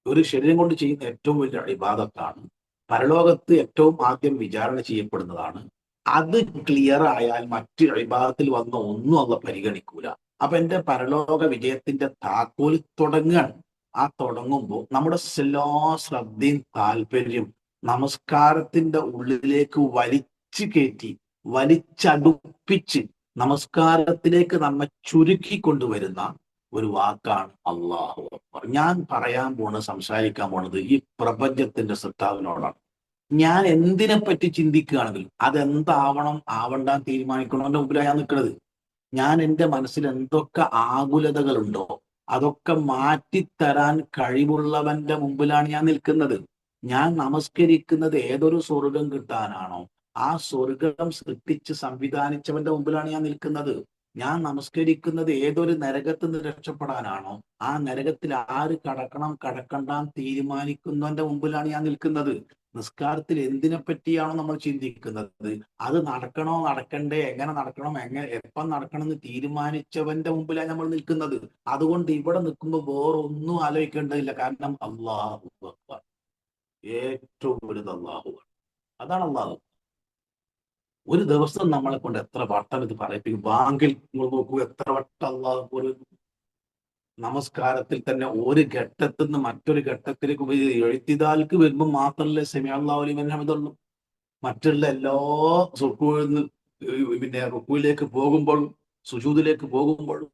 ഒരു ശരീരം കൊണ്ട് ചെയ്യുന്ന ഏറ്റവും വലിയ ഇബാദത്താണ്. പരലോകത്ത് ഏറ്റവും ആദ്യം വിചാരണ ചെയ്യപ്പെടുന്നതാണ്. അത് ക്ലിയർ ആയാൽ മറ്റ് ഇബാദത്തിൽ വന്ന ഒന്നും അള്ള പരിഗണിക്കൂല. അപ്പൊ എന്റെ പരലോക വിജയത്തിന്റെ താക്കോൽ തുടങ്ങുകയാണ്. ആ തുടങ്ങുമ്പോൾ നമ്മുടെ എല്ലാ ശ്രദ്ധയും താല്പര്യം നമസ്കാരത്തിന്റെ ഉള്ളിലേക്ക് വലിച്ചു കയറ്റി വലിച്ചടുപ്പിച്ച് നമസ്കാരത്തിലേക്ക് നമ്മെ ചുരുക്കി കൊണ്ടുവരുന്ന ഒരു വാക്കാണ് അള്ളാഹു അക്ബർ. ഞാൻ പറയാൻ പോണത്, സംസാരിക്കാൻ പോണത് ഈ പ്രപഞ്ചത്തിന്റെ സൃഷ്ടാവിനോടാണ്. ഞാൻ എന്തിനെ പറ്റി ചിന്തിക്കുകയാണെങ്കിലും അതെന്താവണം ആവണ്ടാൻ തീരുമാനിക്കണോന്റെ മുമ്പിലാണ് ഞാൻ നിൽക്കുന്നത്. ഞാൻ എൻ്റെ മനസ്സിൽ എന്തൊക്കെ ആകുലതകളുണ്ടോ അതൊക്കെ മാറ്റിത്തരാൻ കഴിവുള്ളവന്റെ മുമ്പിലാണ് ഞാൻ നിൽക്കുന്നത്. ഞാൻ നമസ്കരിക്കുന്നത് ഏതൊരു സ്വർഗം കിട്ടാനാണോ ആ സ്വർഗം സൃഷ്ടിച്ച് സംവിധാനിച്ചവന്റെ മുമ്പിലാണ് ഞാൻ നിൽക്കുന്നത്. ഞാൻ നമസ്കരിക്കുന്നത് ഏതൊരു നരകത്തിൽ നിന്ന് രക്ഷപ്പെടാനാണോ ആ നരകത്തിൽ ആര് കടക്കണം കടക്കണ്ടാൻ തീരുമാനിക്കുന്നവന്റെ മുമ്പിലാണ് ഞാൻ നിൽക്കുന്നത്. നിസ്കാരത്തിൽ എന്തിനെ പറ്റിയാണോ നമ്മൾ ചിന്തിക്കുന്നത് അത് നടക്കണോ നടക്കണ്ടേ, എങ്ങനെ നടക്കണം, എപ്പം നടക്കണം എന്ന് തീരുമാനിച്ചവന്റെ മുമ്പിലാണ് നമ്മൾ നിൽക്കുന്നത്. അതുകൊണ്ട് ഇവിടെ നിൽക്കുമ്പോൾ വേറൊന്നും ആലോചിക്കേണ്ടതില്ല. കാരണം അള്ളാഹു അക്ബർ, ഏറ്റവും വലുത് അള്ളാഹു. അതാണ് അള്ളാഹു. ഒരു ദിവസം നമ്മളെ കൊണ്ട് എത്ര വട്ടം ഇത് പറയിപ്പിക്കും. ബാങ്കിൽ നിങ്ങൾ നോക്കൂ, എത്ര വട്ടം അള്ളാഹു. ഒരു നമസ്കാരത്തിൽ തന്നെ ഒരു ഘട്ടത്തിൽ നിന്ന് മറ്റൊരു ഘട്ടത്തിലേക്ക് എഴുത്തിദാൽക്ക് വരുമ്പോൾ മാത്രമല്ലേ സമീഅ അല്ലാഹു ലിമൻ ഹമിദുള്ളൂ. മറ്റുള്ള എല്ലാ പിന്നെ റുക്കൂയിലേക്ക് പോകുമ്പോഴും സുജൂദിലേക്ക് പോകുമ്പോഴും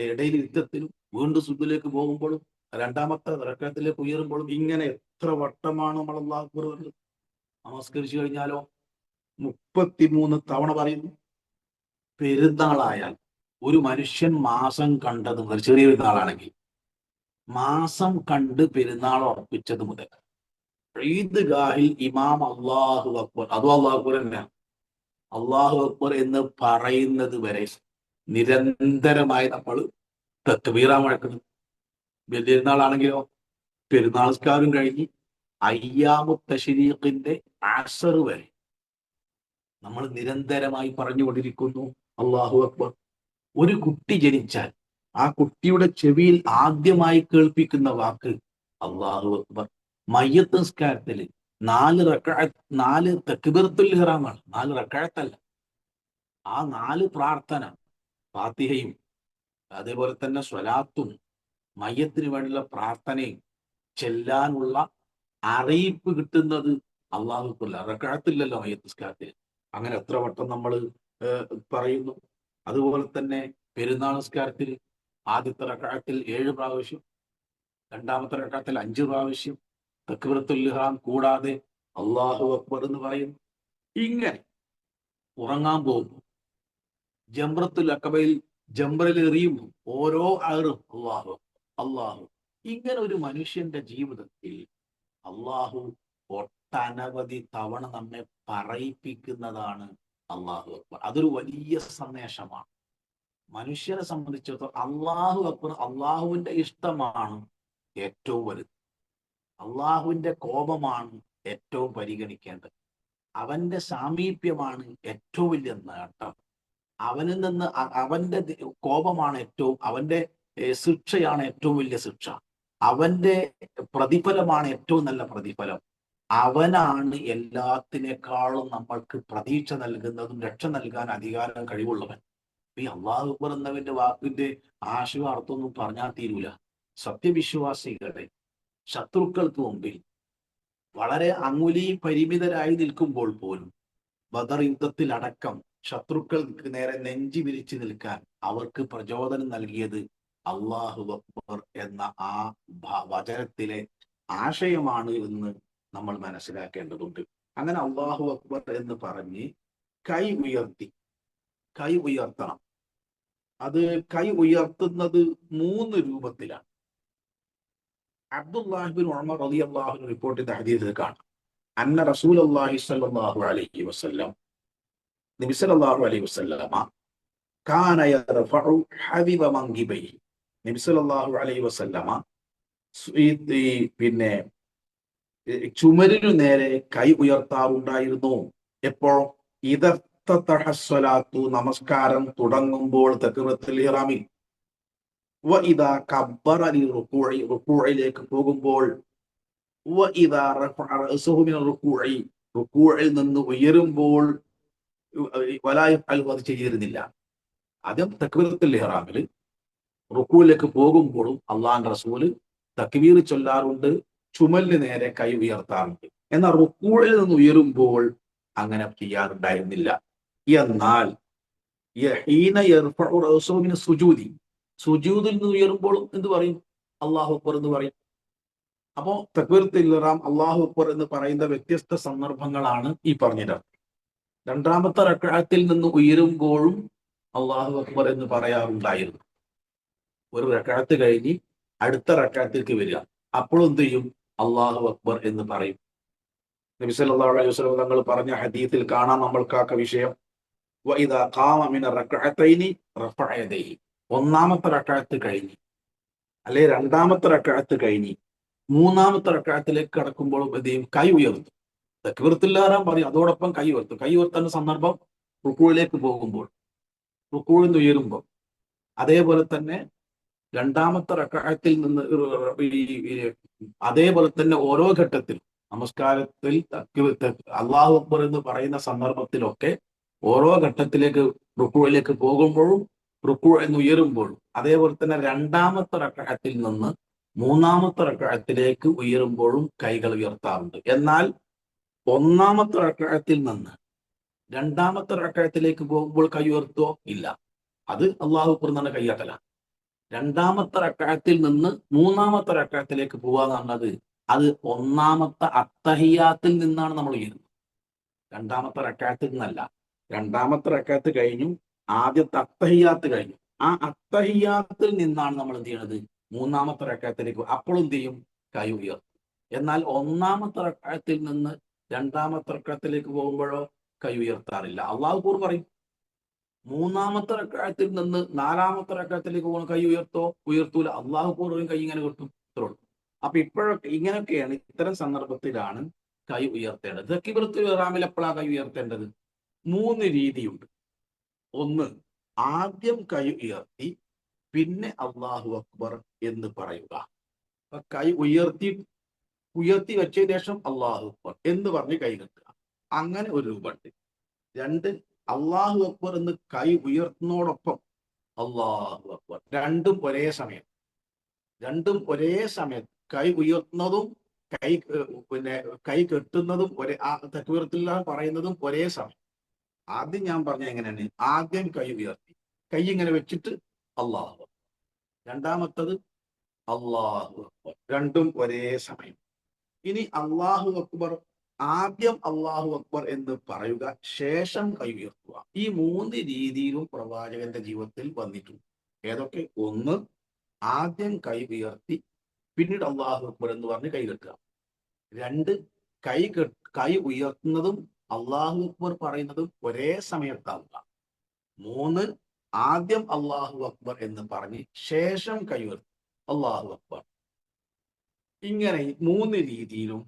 ഇടയിൽ യുദ്ധത്തിലും വീണ്ടും സുജൂദിലേക്ക് പോകുമ്പോഴും രണ്ടാമത്തെ റക്അത്തിലേക്ക് ഉയരുമ്പോഴും ഇങ്ങനെ എത്ര വട്ടമാണ് നമ്മൾ അല്ലാഹു അക്ബർ പറയുന്നത്. നമസ്കരിച്ചു കഴിഞ്ഞാലോ 33 തവണ പറയുന്നു. പെരുന്നാളായാൽ ഒരു മനുഷ്യൻ മാസം കണ്ടത് മുതൽ, ചെറിയ പെരുന്നാളാണെങ്കിൽ മാസം കണ്ട് പെരുന്നാൾ ഉറപ്പിച്ചത് മുതൽ ഈദ് ഗാഹിൽ ഇമാം അള്ളാഹു അക്ബർ, അതും അള്ളാഹു അക്ബർ തന്നെയാണ്, അള്ളാഹു അക്ബർ എന്ന് പറയുന്നത് വരെ നിരന്തരമായി നമ്മൾ തക്ബീറ മുഴക്കണം. പെരുന്നാളാണെങ്കിലോ പെരുന്നാൾക്കാരും കഴിഞ്ഞ് അയ്യാമു തശ്രീഖിന്റെ അസർ വരെ നമ്മൾ നിരന്തരമായി പറഞ്ഞുകൊണ്ടിരിക്കുന്നു അള്ളാഹു അക്ബർ. ഒരു കുട്ടി ജനിച്ചാൽ ആ കുട്ടിയുടെ ചെവിയിൽ ആദ്യമായി കേൾപ്പിക്കുന്ന വാക്ക് അള്ളാഹു അക്ബർ. മയ്യത്ത് നിസ്കാരത്തിൽ 4 തക്ബീറത്തുൽ ഇഹ്റാമാണ്, 4 റക്അത്തല്ല. ആ 4 പ്രാർത്ഥന, ഫാത്തിഹയും അതേപോലെ തന്നെ സ്വലാത്തും മയ്യത്തിന് വേണ്ടിയുള്ള പ്രാർത്ഥനയും ചെല്ലാനുള്ള അറിയിപ്പ് കിട്ടുന്നത് അള്ളാഹു അക്ബർ. റക്അത്തില്ലല്ലോ മയ്യത്ത് നിസ്കാരത്തിൽ. അങ്ങനെ എത്ര വട്ടം നമ്മൾ പറയുന്നു. അതുപോലെ തന്നെ പെരുന്നാൾ നിസ്കാരത്തിൽ ആദ്യത്തെ റക്അത്തിൽ 7 പ്രാവശ്യം, രണ്ടാമത്തെ റക്അത്തിൽ 5 പ്രാവശ്യം തക്ബീറത്തുൽ ഇഹ്റാം കൂടാതെ അല്ലാഹു അക്ബർ എന്ന് പറയുന്നു. ഇങ്ങനെ ഉറങ്ങാൻ പോകുമ്പോൾ ജംറത്തുൽ അഖബയിൽ ജംറയിൽ എറിയുമ്പോൾ ഓരോ അയറും അള്ളാഹു അള്ളാഹു. ഇങ്ങനെ ഒരു മനുഷ്യന്റെ ജീവിതത്തിൽ അള്ളാഹു ഒട്ടനവധി തവണ നമ്മെ പറയിപ്പിക്കുന്നതാണ് അള്ളാഹു അക്ബർ. അതൊരു വലിയ സന്ദേശമാണ് മനുഷ്യനെ സംബന്ധിച്ചിടത്തോളം. അള്ളാഹു അക്ബർ, അള്ളാഹുവിന്റെ ഇഷ്ടമാണ് ഏറ്റവും വലുത്. അള്ളാഹുവിന്റെ കോപമാണ് ഏറ്റവും പരിഗണിക്കേണ്ടത്. അവന്റെ സാമീപ്യമാണ് ഏറ്റവും വലിയ നേട്ടം. അവനിൽ നിന്ന് അവന്റെ കോപമാണ് ഏറ്റവും, അവന്റെ ശിക്ഷയാണ് ഏറ്റവും വലിയ ശിക്ഷ. അവന്റെ പ്രതിഫലമാണ് ഏറ്റവും നല്ല പ്രതിഫലം. അവനാണ് എല്ലാത്തിനേക്കാളും നമ്മൾക്ക് പ്രതീക്ഷ നൽകുന്നതും രക്ഷ നൽകാൻ അധികാരം കഴിവുള്ളവൻ. ഈ അള്ളാഹു അക്ബർ എന്നവന്റെ വാക്കിന്റെ ആശയം അർത്ഥമൊന്നും പറഞ്ഞാൽ തീരൂല. സത്യവിശ്വാസികളെ ശത്രുക്കൾക്ക് മുമ്പിൽ വളരെ അങ്കുലി പരിമിതരായി നിൽക്കുമ്പോൾ പോലും ബദർ യുദ്ധത്തിൽ അടക്കം ശത്രുക്കൾക്ക് നേരെ നെഞ്ചി വിരിച്ചു നിൽക്കാൻ അവർക്ക് പ്രചോദനം നൽകിയത് അള്ളാഹു അക്ബർ എന്ന ആ വചനത്തിലെ ആശയമാണ് എന്ന് നമ്മൾ മനസ്സിലാക്കേണ്ടതുണ്ട്. അങ്ങനെ അള്ളാഹു അക്ബർ എന്ന് പറഞ്ഞ് കൈ ഉയർത്തണം. അത് കൈ ഉയർത്തുന്നത് 3 രൂപത്തിലാണ്. അബ്ദുല്ലാഹിബ്നു ഉമർ റളിയല്ലാഹു അൻഹു റിപ്പോർട്ട് ചെയ്ത ഹദീസിൽ കാണാം, അന്ന റസൂലുള്ളാഹി സ്വല്ലല്ലാഹു അലൈഹി വസല്ലം, നബി സല്ലല്ലാഹു അലൈഹി വസല്ലമ കാന യർഫഉ ഹബിബ മൻകിബൈഹി, നബി സല്ലല്ലാഹു അലൈഹി വസല്ലമ പിന്നെ ചുമരിനു നേരെ കൈ ഉയർത്താറുണ്ടായിരുന്നു. എപ്പോ? ഇദഫ്തഹസ്സലാത്തു, നമസ്കാരം തുടങ്ങുമ്പോൾ, തക്ബീറത്തുൽ ഇഹ്റാമിൽ, വ ഇദാ കബ്ബറ ലിറുകൂഇ, റുകൂഇലേക്ക് പോകുമ്പോൾ, വ ഇദാ റഫഅ റഅസഹു മിനർ റുകൂഇ, റുകൂഇൽ നിന്ന് ഉയരുമ്പോൾ, വലാ യഫ്അലു, അത് ചെയ്തിരുന്നില്ല. ആദ്യം തക്ബീറത്തുൽ ഇഹ്റാമിൽ റുകൂഇലേക്ക് പോകുമ്പോഴും അല്ലാഹുവിന്റെ റസൂല് തക്ബീർ ചൊല്ലാറുണ്ട്, ചുമലിന് നേരെ കൈ ഉയർത്താറുണ്ട്. എന്നാൽ റുകൂഇൽ നിന്ന് ഉയരുമ്പോൾ അങ്ങനെ ചെയ്യാറുണ്ടായിരുന്നില്ല. എന്നാൽ ഹീന യർഫഉ റഅസഹു മിന സുജൂദി, സുജൂദിൽ നിന്ന് ഉയരുമ്പോൾ എന്ത് പറയും? അല്ലാഹു അക്ബർ എന്ന് പറയും. അപ്പോ തക്ബീറത്തുൽ ഇഹ്റാം, അല്ലാഹു അക്ബർ എന്ന് പറയുന്ന വ്യത്യസ്ത സന്ദർഭങ്ങളാണ് ഈ പറഞ്ഞത്. രണ്ടാമത്തെ റക്അത്തിൽ നിന്ന് ഉയരുമ്പോഴും അല്ലാഹു അക്ബർ എന്ന് പറയാറുണ്ടായിരുന്നു. ഒരു റക്അത്ത് കഴിഞ്ഞ് അടുത്ത റക്അത്തിലേക്ക് വരിക, അപ്പോഴും എന്ത് ചെയ്യും? അല്ലാഹു അക്ബർ എന്ന് പറയും. നബി സല്ലല്ലാഹു അലൈഹി വസല്ലം തങ്ങൾ പറഞ്ഞ ഹദീസിൽ കാണാം നമ്മൾക്കാക്ക വിഷയം, വഇദാ ഖാമ മിന റക്അത്തൈനി റഫഅ യദൈഹി, ഒന്നാമത്തെ റക്അത്ത് കഴിഞ്ഞ് അല്ലെ രണ്ടാമത്തെ റക്അത്ത് കഴിഞ്ഞ് മൂന്നാമത്തെ റക്അത്തിലേക്ക് കടക്കുമ്പോൾ എന്ത് ചെയ്യും? കൈ ഉയർത്തും. തക്ബീറത്തുൽ ഇഹ്റാം പറയും, അതോടൊപ്പം കൈ ഉയർത്തും. കൈ ഉയർത്തുന്ന സന്ദർഭം റുകൂഇലേക്ക് പോകുമ്പോൾ, റുകൂഇൽ നിന്ന് ഉയരുമ്പോൾ. അതേപോലെ തന്നെ രണ്ടാമത്തെ റക്അത്തിൽ നിന്ന് അതേപോലെ തന്നെ ഓരോ ഘട്ടത്തിലും നമസ്കാരത്തിൽ അല്ലാഹു അക്ബർ എന്ന് പറയുന്ന സന്ദർഭത്തിലൊക്കെ ഓരോ ഘട്ടത്തിലേക്ക് റുകൂഇലേക്ക് പോകുമ്പോഴും റുകൂഇൽ നിന്ന് ഉയരുമ്പോഴും, അതേപോലെ തന്നെ രണ്ടാമത്തെ റക്അത്തിൽ നിന്ന് മൂന്നാമത്തെ റക്അത്തിലേക്ക് ഉയരുമ്പോഴും കൈകൾ ഉയർത്താറുണ്ട്. എന്നാൽ ഒന്നാമത്തെ റക്അത്തിൽ നിന്ന് രണ്ടാമത്തെ റക്അത്തിലേക്ക് പോകുമ്പോൾ കൈ ഉയർത്തോ? ഇല്ല. അത് അല്ലാഹു അക്ബർ എന്നാണ് കൈയാട്ടല. രണ്ടാമത്തെ റക്അത്തിൽ നിന്ന് മൂന്നാമത്തെ റക്അത്തിലേക്ക് പോവാന്ന് പറഞ്ഞത് അത് ഒന്നാമത്തെ അത്തഹിയാത്തിൽ നിന്നാണ് നമ്മൾ ഉയരുന്നത്. രണ്ടാമത്തെ റക്അത്തിൽ നിന്നല്ല. രണ്ടാമത്തെ റക്അത്ത് കഴിഞ്ഞു, ആദ്യത്തെ അത്തഹിയാത്ത് കഴിഞ്ഞു. ആ അത്തഹിയാത്തിൽ നിന്നാണ് നമ്മൾ എന്ത് ചെയ്യണത്? മൂന്നാമത്തെ റക്അത്തിലേക്ക്. അപ്പോൾ എന്ത് ചെയ്യും? കൈ ഉയർത്തും. എന്നാൽ ഒന്നാമത്തെ റക്അത്തിൽ നിന്ന് രണ്ടാമത്തെ റക്അത്തിലേക്ക് പോകുമ്പോഴോ കൈ ഉയർത്താറില്ല. അല്ലാഹു അക്ബർ പറയും. മൂന്നാമത്തെ റക്അത്തിൽ നിന്ന് നാലാമത്തെ റക്അത്തിലേക്ക് പോകുന്ന കൈ ഉയർത്തോ? ഉയർത്തൂല. അല്ലാഹു അക്ബർ പറയും, കൈ ഇങ്ങനെ കിട്ടും. ഇത്രേ ഉള്ളൂ. അപ്പൊ ഇപ്പോഴൊക്കെ ഇങ്ങനെയൊക്കെയാണ്, ഇത്തരം സന്ദർഭത്തിലാണ് കൈ ഉയർത്തേണ്ടത്. തക്ബീറത്തുൽ ഇഹ്റാമിൽ എപ്പോഴാണ് കൈ ഉയർത്തേണ്ടത്? 3 രീതിയുണ്ട്. ഒന്ന്, ആദ്യം കൈ ഉയർത്തി പിന്നെ അല്ലാഹു അക്ബർ എന്ന് പറയുക. കൈ ഉയർത്തി വെച്ചതിന് ശേഷം അല്ലാഹു അക്ബർ എന്ന് പറഞ്ഞ് കൈ കെട്ടുക. അങ്ങനെ ഒരു രൂപമുണ്ട്. 2, അല്ലാഹു അക്ബർ എന്ന് കൈ ഉയർത്തുന്നതോടൊപ്പം അല്ലാഹു അക്ബർ, രണ്ടും ഒരേ സമയം. കൈ ഉയർത്തുന്നതും കൈ കെട്ടുന്നതും തക്ബീറത്തുൽ ഇഹ്റാം പറയുന്നതും ഒരേ സമയം. ആദ്യം ഞാൻ പറഞ്ഞ എങ്ങനെയാണ്? ആദ്യം കൈ ഉയർത്തി, കൈ ഇങ്ങനെ വെച്ചിട്ട് അല്ലാഹു അക്ബർ. രണ്ടാമത്തത് അല്ലാഹു അക്ബർ, രണ്ടും ഒരേ സമയം. ഇനി അല്ലാഹു അക്ബർ, ആദ്യം അല്ലാഹു അക്ബർ എന്ന് പറയുക, ശേഷം കൈ ഉയർത്തുക. ഈ 3 രീതിയിലും പ്രവാചകന്റെ ജീവിതത്തിൽ വന്നിട്ടുണ്ട്. ഏതൊക്കെ? ഒന്ന്, ആദ്യം കൈ ഉയർത്തി പിന്നീട് അല്ലാഹു അക്ബർ എന്ന് പറഞ്ഞ് കൈ കെട്ടുക. 2, കൈ ഉയർത്തുന്നതും അല്ലാഹു അക്ബർ പറയുന്നതും ഒരേ സമയത്താവുക. 3, ആദ്യം അല്ലാഹു അക്ബർ എന്ന് പറഞ്ഞ് ശേഷം കൈ ഉയർത്തുക, അല്ലാഹു അക്ബർ. ഇങ്ങനെ 3 രീതിയിലും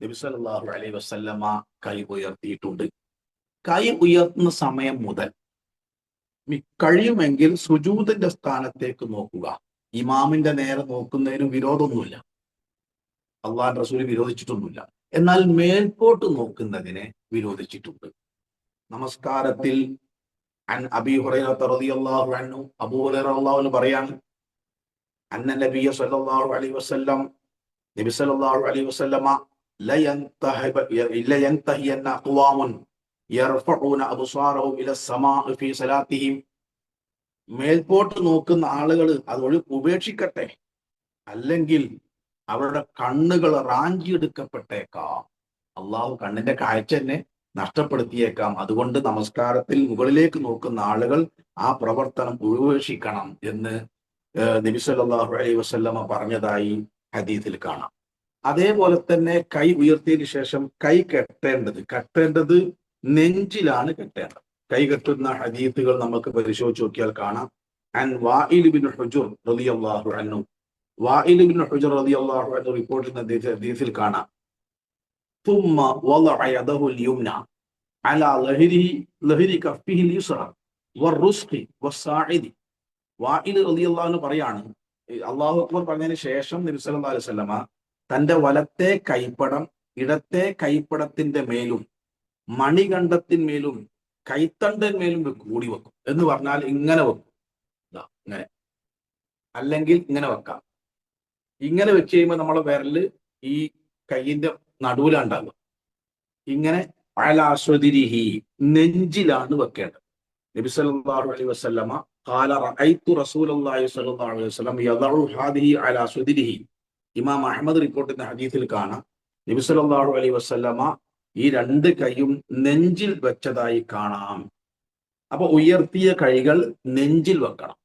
നബി സല്ലല്ലാഹു അലൈഹി വസല്ലമ കൈ ഉയർത്തിയിട്ടുണ്ട്. കൈ ഉയർത്തുന്ന സമയം മുതൽ കഴിയുമെങ്കിൽ സുജൂദിന്റെ സ്ഥാനത്തേക്ക് നോക്കുക. ഇമാമിന്റെ നേരെ നോക്കുന്നതിന് വിരോധമൊന്നുമില്ല, അള്ളാഹുവിന്റെ റസൂൽ വിരോധിച്ചിട്ടൊന്നുമില്ല. എന്നാൽ മേൽപോട്ട് നോക്കുന്നതിനെ വിരോധിച്ചിട്ടുണ്ട്. നമസ്കാരത്തിൽ അബീ ഹുറൈറ റളിയല്ലാഹു അൻഹു, അബൂ ഹുറൈറ റളിയല്ലാഹു അൻഹു പറയാണ്, അന്ന നബിയ സല്ലല്ലാഹു അലൈഹി വസല്ലം, നബി സല്ലല്ലാഹു അലൈഹി വസല്ലമ ലയൻതഹിയന്ന അഖ്വാമുൻ യർഫഊന അബ്സാറഹും ഇല സമാഇ ഫീ സലാത്തിഹിം, മേൽപോട്ട് നോക്കുന്ന ആളുകൾ അത് ഉപേക്ഷിക്കട്ടെ, അല്ലെങ്കിൽ അവരുടെ കണ്ണുകൾ റാഞ്ചിയെടുക്കപ്പെട്ടേക്കാം. അള്ളാഹു കണ്ണിന്റെ കാഴ്ച തന്നെ നഷ്ടപ്പെടുത്തിയേക്കാം. അതുകൊണ്ട് നമസ്കാരത്തിൽ മുകളിലേക്ക് നോക്കുന്ന ആളുകൾ ആ പ്രവർത്തനം ഉപേക്ഷിക്കണം എന്ന് നബി സല്ലല്ലാഹു അലൈഹി വസല്ലമ പറഞ്ഞതായി ഹദീസിൽ കാണാം. അതേപോലെ തന്നെ കൈ ഉയർത്തിയതിനു ശേഷം കൈ കെട്ടേണ്ടത് നെഞ്ചിലാണ് കെട്ടേണ്ടത്. കൈ കെട്ടുന്ന ഹദീസുകൾ നമുക്ക് പരിശോധിച്ച് നോക്കിയാൽ കാണാം. അൻ വാഇൽ ബിൻ ഹുജർ റളിയല്ലാഹു അൻഹു, വാഇൽ ബിൻ ഹുജർ റളിയല്ലാഹു അൻഹു റിപ്പോർട്ട് ചെയ്യുന്ന ഹദീസിൽ കാണാം, ثم وضع يده اليمنى على ظهر كفه اليسرى والرسغ والساعد. വാഇൽ റളിയല്ലാഹു അൻഹു പറയാണ്, അല്ലാഹു അക്ബർ പറഞ്ഞതിന് ശേഷം നബി സല്ലല്ലാഹു അലൈഹി വസല്ലമ തന്റെ വലത്തെ കൈപ്പടം ഇടത്തെ കൈപ്പടത്തിന്റെ മേലും മണികണ്ഠത്തിന്മേലും കൈത്തണ്ടന്മേലും കൂടി വെക്കും. എന്ന് പറഞ്ഞാൽ ഇങ്ങനെ വെക്കും, ഇങ്ങനെ, അല്ലെങ്കിൽ ഇങ്ങനെ വെക്കാം. ഇങ്ങനെ വെച്ച് കഴിയുമ്പോൾ നമ്മളെ വിരല് ഈ കൈയിന്റെ നടുവിലാണ്ടാകുക. ഇങ്ങനെ അലാസ്വദിരിഹി, നെഞ്ചിലാണ് വെക്കേണ്ടത്. നബി സല്ലല്ലാഹു അലൈഹി വസല്ലമ ഖാല റഅയ്തു റസൂലുള്ളാഹി സ്വല്ലല്ലാഹു അലൈഹി വസല്ലം യദഉ ഹാദിഹി അലാ സ്വദിരിഹി. ഇമാം അഹ്മദ് റിപ്പോർട്ട് ചെയ്യുന്ന ഹദീസിൽ കാണാം, നബി സല്ലല്ലാഹു അലൈഹി വസല്ലമ ഈ രണ്ട് കൈയും നെഞ്ചിൽ വെച്ചതായി കാണാം. അപ്പൊ ഉയർത്തിയ കൈകൾ നെഞ്ചിൽ വെക്കണം.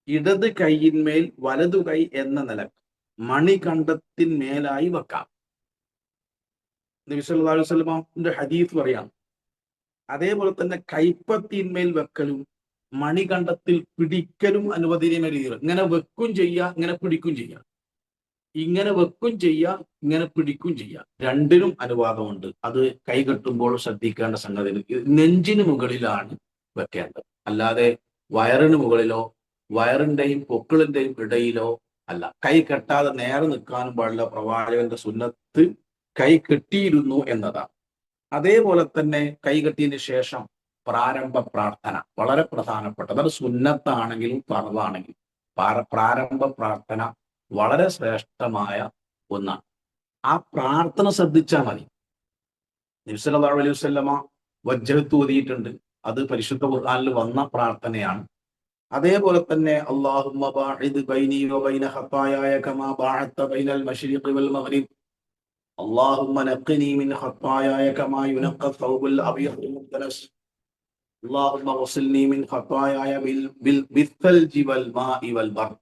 ഇടത് കൈയിന്മേൽ വലതു കൈ എന്ന നിലക്ക് മണികണ്ഠത്തിന്മേലായി വെക്കാം. നബി സല്ലല്ലാഹു അലൈഹി വസല്ലമയുടെ ഹദീസ് പറയാം. അതേപോലെ തന്നെ കൈപ്പത്തിന്മേൽ വെക്കലും മണികണ്ഠത്തിൽ പിടിക്കലും അനുവദനീയമായ രീതിയിൽ ഇങ്ങനെ വെക്കും ചെയ്യാം, ഇങ്ങനെ പിടിക്കും ചെയ്യാം. ഇങ്ങനെ വെക്കും ചെയ്യാം, ഇങ്ങനെ പിടിക്കും ചെയ്യാം. രണ്ടിനും അനുവാദമുണ്ട്. അത് കൈ കെട്ടുമ്പോൾ ശ്രദ്ധിക്കേണ്ട സംഗതി നെഞ്ചിന് മുകളിലാണ് വെക്കേണ്ടത്, അല്ലാതെ വയറിന് മുകളിലോ വയറിന്റെയും പൊക്കിളിന്റെയും ഇടയിലോ അല്ല. കൈ കെട്ടാതെ നേരെ നിൽക്കാനും പാടില്ല. പ്രവാചകന്റെ സുന്നത്ത് കൈ കെട്ടിയിരുന്നു എന്നതാണ്. അതേപോലെ തന്നെ കൈ കെട്ടിയതിന് ശേഷം പ്രാരംഭ പ്രാർത്ഥന വളരെ പ്രധാനപ്പെട്ടത്. അത് സുന്നത്താണെങ്കിലും ഫർളാണെങ്കിലും പ്രാരംഭ പ്രാർത്ഥന വളരെ ശ്രേഷ്ഠമായ ഒന്നാണ്. ആ പ്രാർത്ഥന ശ്രദ്ധിച്ചാൽ മതി. നബി സല്ലല്ലാഹു അലൈഹി വസല്ലമ വജ്ഹത്ത് ഓതിയിട്ടുണ്ട്. അത് പരിശുദ്ധ ഖുർആനിൽ വന്ന പ്രാർത്ഥനയാണ്. അതേപോലെ തന്നെ അല്ലാഹുമ്മ ബാഇദ് ബൈനി വബൈന ഖത്തായായ കമാ ബഅഅത ബൈനൽ മശ്രിഖി വൽ മഗ്രിബ് അല്ലാഹുമ്മ നഖ്നി മിൻ ഖത്തായായ കമാ യുനഖ ثوബുൽ അബീദ് മുഖ്തനസ് അല്ലാഹുമ്മ ഗ്സിൽനി മിൻ ഖത്തായായ ബിൽസൽജി വൽ മാഇ വൽ ബർദ്.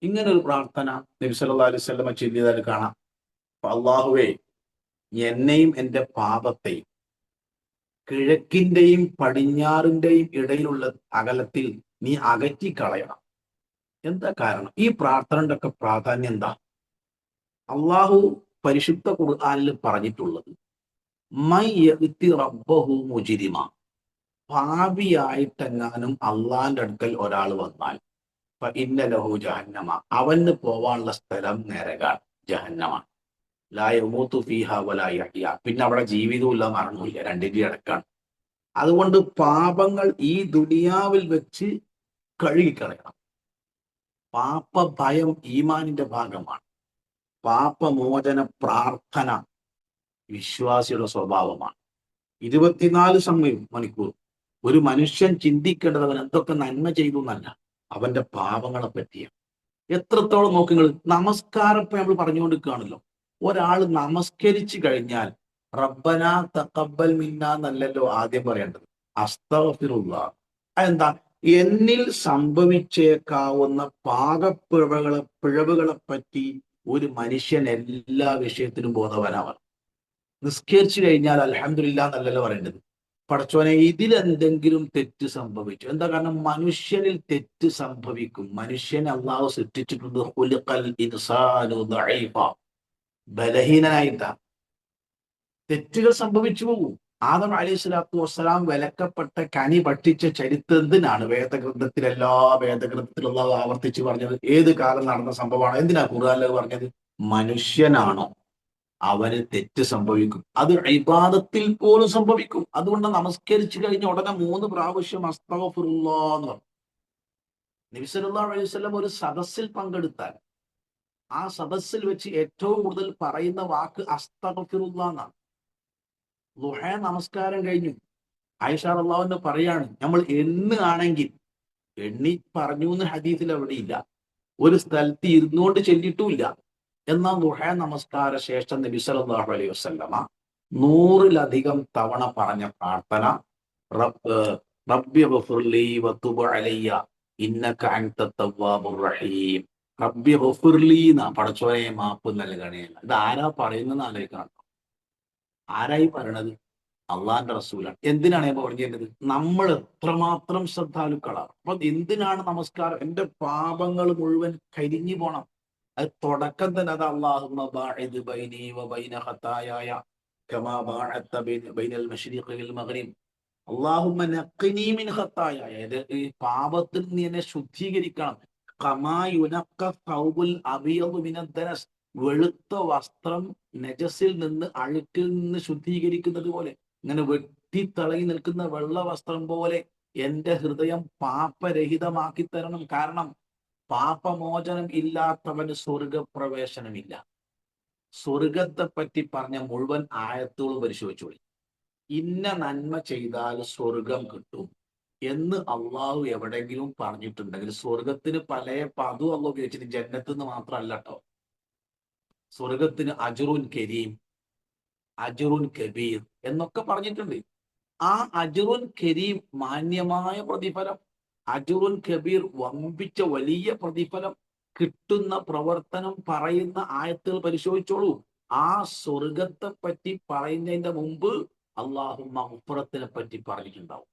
ഇങ്ങനെ ഒരു പ്രാർത്ഥന നബി സല്ലല്ലാഹു അലൈഹി വസല്ലമ ചൊല്ലിയതായി കാണാം. അല്ലാഹുവേ, എന്നെയും എൻ്റെ പാപത്തെയും കിഴക്കിന്റെയും പടിഞ്ഞാറിന്റെയും ഇടയിലുള്ള അകലത്തിൽ നീ അകറ്റിക്കളയണം. എന്താ കാരണം? ഈ പ്രാർത്ഥനയുടെ ഒക്കെ പ്രാധാന്യം എന്താ? അള്ളാഹു പരിശുദ്ധ ഖുർആനിൽ പറഞ്ഞിട്ടുള്ളത് മൻ യഅതി റബ്ബഹു മുജ്രിമ, പാപിയായിട്ടെങ്ങാനും അള്ളാന്റെ അടുക്കൽ ഒരാൾ വന്നാൽ ഫഇന്ന ലഹു ജഹന്നമ, അവന് പോവാനുള്ള സ്ഥലം നരകാണ്, ജഹന്നമാണ്. ലാ യമൂതു ഫീഹാ വലാ യഹ്യ, പിന്നെ അവിടെ ജീവിതമില്ല മരണമില്ല, രണ്ടിന്റെ ഇടക്കാണ്. അതുകൊണ്ട് പാപങ്ങൾ ഈ ദുനിയാവിൽ വെച്ച് കഴുകിക്കളയണം. പാപ ഭയം ഈമാനിന്റെ ഭാഗമാണ്. പാപമോചന പ്രാർത്ഥന വിശ്വാസിയുടെ സ്വഭാവമാണ്. 24 മണിക്കൂർ ഒരു മനുഷ്യൻ ചിന്തിക്കേണ്ടത് അവൻ എന്തൊക്കെ നന്മ ചെയ്തു എന്നല്ല, അവന്റെ പാപങ്ങളെ പറ്റിയാണ്. എത്രത്തോളം നോക്കി നിങ്ങൾ നമസ്കാരം ഇപ്പൊ നമ്മൾ പറഞ്ഞുകൊണ്ടിരിക്കുകയാണല്ലോ. ഒരാൾ നമസ്കരിച്ചു കഴിഞ്ഞാൽ റബ്ബന തഖബ്ബൽ മിന്ന എന്നല്ലല്ലോ ആദ്യം പറയേണ്ടത്, അസ്തഗ്ഫിറുല്ലാഹ്. അതെന്താ? എന്നിൽ സംഭവിച്ചേക്കാവുന്ന പിഴവുകളെ പറ്റി ഒരു മനുഷ്യൻ എല്ലാ വിഷയത്തിലും ബോധവാനാവണം. നിസ്കരിച്ചു കഴിഞ്ഞാൽ അൽഹംദുലില്ലാഹ് എന്നല്ലല്ലോ പറയേണ്ടത്, പടച്ചോനെ ഇതിലെന്തെങ്കിലും തെറ്റ് സംഭവിച്ചു. എന്താ കാരണം? മനുഷ്യനിൽ തെറ്റ് സംഭവിക്കും. മനുഷ്യനെ അള്ളാഹു സൃഷ്ടിച്ചിട്ടുണ്ട് ഖുലിഖൽ ഇൻസാനു ദഈഫ, ബലഹീനനായിട്ടാണ്. തെറ്റുകൾ സംഭവിച്ചു പോകും. ആദം അലൈഹി സ്വലാത്തു വസ്സലാം വിലക്കപ്പെട്ട കനി ഭക്ഷിച്ച ചരിത്രത്തിനാണ് എല്ലാ വേദഗ്രന്ഥത്തിലും അള്ളാഹു ആവർത്തിച്ച് പറഞ്ഞത്. ഏത് കാലം നടന്ന സംഭവമാണ്? എന്തിനാ ഖുർആനിൽ പറഞ്ഞത്? മനുഷ്യനാണോ അവന് തെറ്റ് സംഭവിക്കും. അത് ഇബാദത്തിൽ പോലും സംഭവിക്കും. അതുകൊണ്ട് നമസ്കരിച്ചു കഴിഞ്ഞ ഉടനെ 3 പ്രാവശ്യം അസ്തഗ്ഫിറുല്ലാഹ് എന്ന് പറഞ്ഞു. നബി സല്ലല്ലാഹു അലൈഹി വസല്ലം ഒരു സദസ്സിൽ പങ്കെടുത്താൽ ആ സദസ്സിൽ വെച്ച് ഏറ്റവും കൂടുതൽ പറയുന്ന വാക്ക് അസ്തഗ്ഫിറുല്ലാഹ് എന്നാണ്. ളുഹ നമസ്കാരം കഴിഞ്ഞു, ആയിഷ റളിയല്ലാഹു അൻഹ പറയാണ്, നമ്മൾ ആണെങ്കിൽ എണ്ണി പറഞ്ഞു എന്ന് ഹദീസിൽ എവിടെയില്ല, ഒരു സ്ഥലത്ത് ഇരുന്നുകൊണ്ട് ചൊല്ലിയിട്ടുമില്ല. എന്നാൽ ളുഹ നമസ്കാര ശേഷം നബി സല്ലല്ലാഹു അലൈഹി വസല്ലമ 100-ലധികം തവണ പറഞ്ഞ പ്രാർത്ഥന റബ്ബ് റബ്ബി ഗഫിർലി വതുബ് അലയ്യ ഇന്നക അൻത തവ്വാബുർ റഹീം. റബ്ബി ഗഫിർലി എന്നാ, പടച്ചോനെ മാപ്പ് നൽകണേ. ഇത് ആരാ പറയുന്നത് ആലോചിക്കണം. ആരായി പറയണത്? അള്ളാന്റെ റസൂലാണ്. എന്തിനാണ് ഞാൻ പറഞ്ഞത്? നമ്മൾ എത്രമാത്രം ശ്രദ്ധാലുക്കളാണ്. അപ്പൊ എന്തിനാണ് നമസ്കാരം? എന്റെ പാപങ്ങൾ മുഴുവൻ കരിഞ്ഞു പോണം. അത് തുടക്കം തന്നെ അത് അല്ലാഹുമ്മ ബാഇദ് ബൈനി വബൈന ഖതായായ കമാ ബാഅത്ത ബൈനൽ മശ്രിഖി വൽ മഗ്രിബ് അല്ലാഹുമ്മ നഖ്നി മിൻ ഖതായായ. ഈ പാപത്തിൽ നീ എന്നെ ശുദ്ധീകരിക്കണം. കമാ യുനഖ തൗബുൽ അബിയദു മിനദ് ദനസ്. വെളുത്ത വസ്ത്രം നജസിൽ നിന്ന്, അഴുക്കിൽ നിന്ന് ശുദ്ധീകരിക്കുന്നത് പോലെ, ഇങ്ങനെ വെട്ടിത്തിളങ്ങി നിൽക്കുന്ന വെള്ള വസ്ത്രം പോലെ എന്റെ ഹൃദയം പാപരഹിതമാക്കി തരണം. കാരണം പാപമോചനം ഇല്ലാത്തവന് സ്വർഗപ്രവേശനമില്ല. സ്വർഗത്തെ പറ്റി പറഞ്ഞ മുഴുവൻ ആയത്തുകളും പരിശോധിച്ചോളി. ഇന്ന നന്മ ചെയ്താൽ സ്വർഗം കിട്ടും എന്ന് അള്ളാഹു എവിടെങ്കിലും പറഞ്ഞിട്ടുണ്ടെങ്കിൽ, സ്വർഗത്തിന് പല പദവും അള്ളാഹു ഉപയോഗിച്ചിട്ട് ജന്നത്ത് നിന്ന് മാത്രമല്ല കേട്ടോ. സ്വർഗത്തിന് അജ്റുൻ കരീം, അജ്റുൻ കബീർ എന്നൊക്കെ പറഞ്ഞിട്ടുണ്ട്. ആ അജ്റുൻ കരീം മാന്യമായ പ്രതിഫലം, അജ്റുൻ കബീർ വമ്പിച്ച വലിയ പ്രതിഫലം കിട്ടുന്ന പ്രവർത്തനം പറയുന്ന ആയത്തുകൾ പരിശോധിച്ചോളൂ. ആ സ്വർഗത്തെ പറ്റി പറയുന്നതിന്റെ മുമ്പ് അള്ളാഹു മഗ്ഫിറത്തിനെ പറ്റി പറഞ്ഞിട്ടുണ്ടാവും.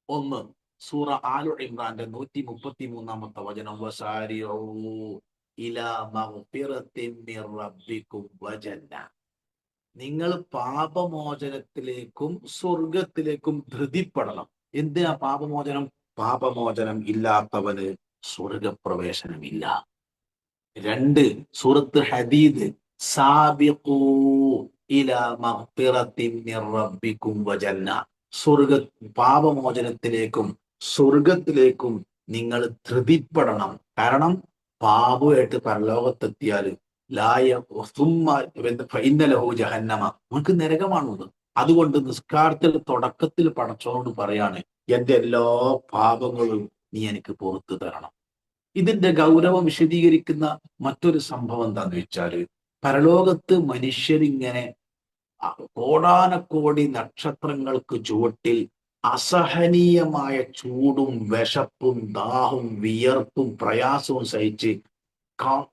ഒന്ന്, സൂറ ആലു ഇമ്രാന്റെ 133-ാമത്തെ വചനം, വസാരിഊ ഇലാ മഗ്ഫിറത്തിൻ മിർ റബ്ബിക്കും വജന്ന. നിങ്ങൾ പാപമോചനത്തിലേക്കും സ്വർഗത്തിലേക്കും ധൃതിപ്പെടണം. എന്തിനാ പാപമോചനം? പാപമോചനം ഇല്ലാത്തവന് സ്വർഗപ്രവേശനമില്ല. 2, സൂറത്ത് ഹദീദ്, സാബിഖൂ ഇലാ മഗ്ഫിറത്തിൻ മിർ റബ്ബിക്കും വജന്ന. പാപമോചനത്തിലേക്കും സ്വർഗത്തിലേക്കും നിങ്ങൾ ധൃതിപ്പെടണം. കാരണം പാപമായിട്ട് പരലോകത്തെത്തിയാൽ ജഹന്നമ, നമുക്ക് നരകമാണുള്ളത്. അതുകൊണ്ട് നിസ്കാരത്തിൽ തുടക്കത്തിൽ പടച്ചോനോട് പറയാണ്, എന്റെ എല്ലാ പാപങ്ങളും നീ എനിക്ക് പുറത്തു തരണം. ഇതിന്റെ ഗൗരവം വിശദീകരിക്കുന്ന മറ്റൊരു സംഭവം എന്താന്ന് വെച്ചാല്, പരലോകത്ത് മനുഷ്യരിങ്ങനെ കോടാനക്കോടി നക്ഷത്രങ്ങൾക്ക് ചുവട്ടിൽ അസഹനീയമായ ചൂടും വിശപ്പും ദാഹവും വിയർപ്പും പ്രയാസവും സഹിച്ച്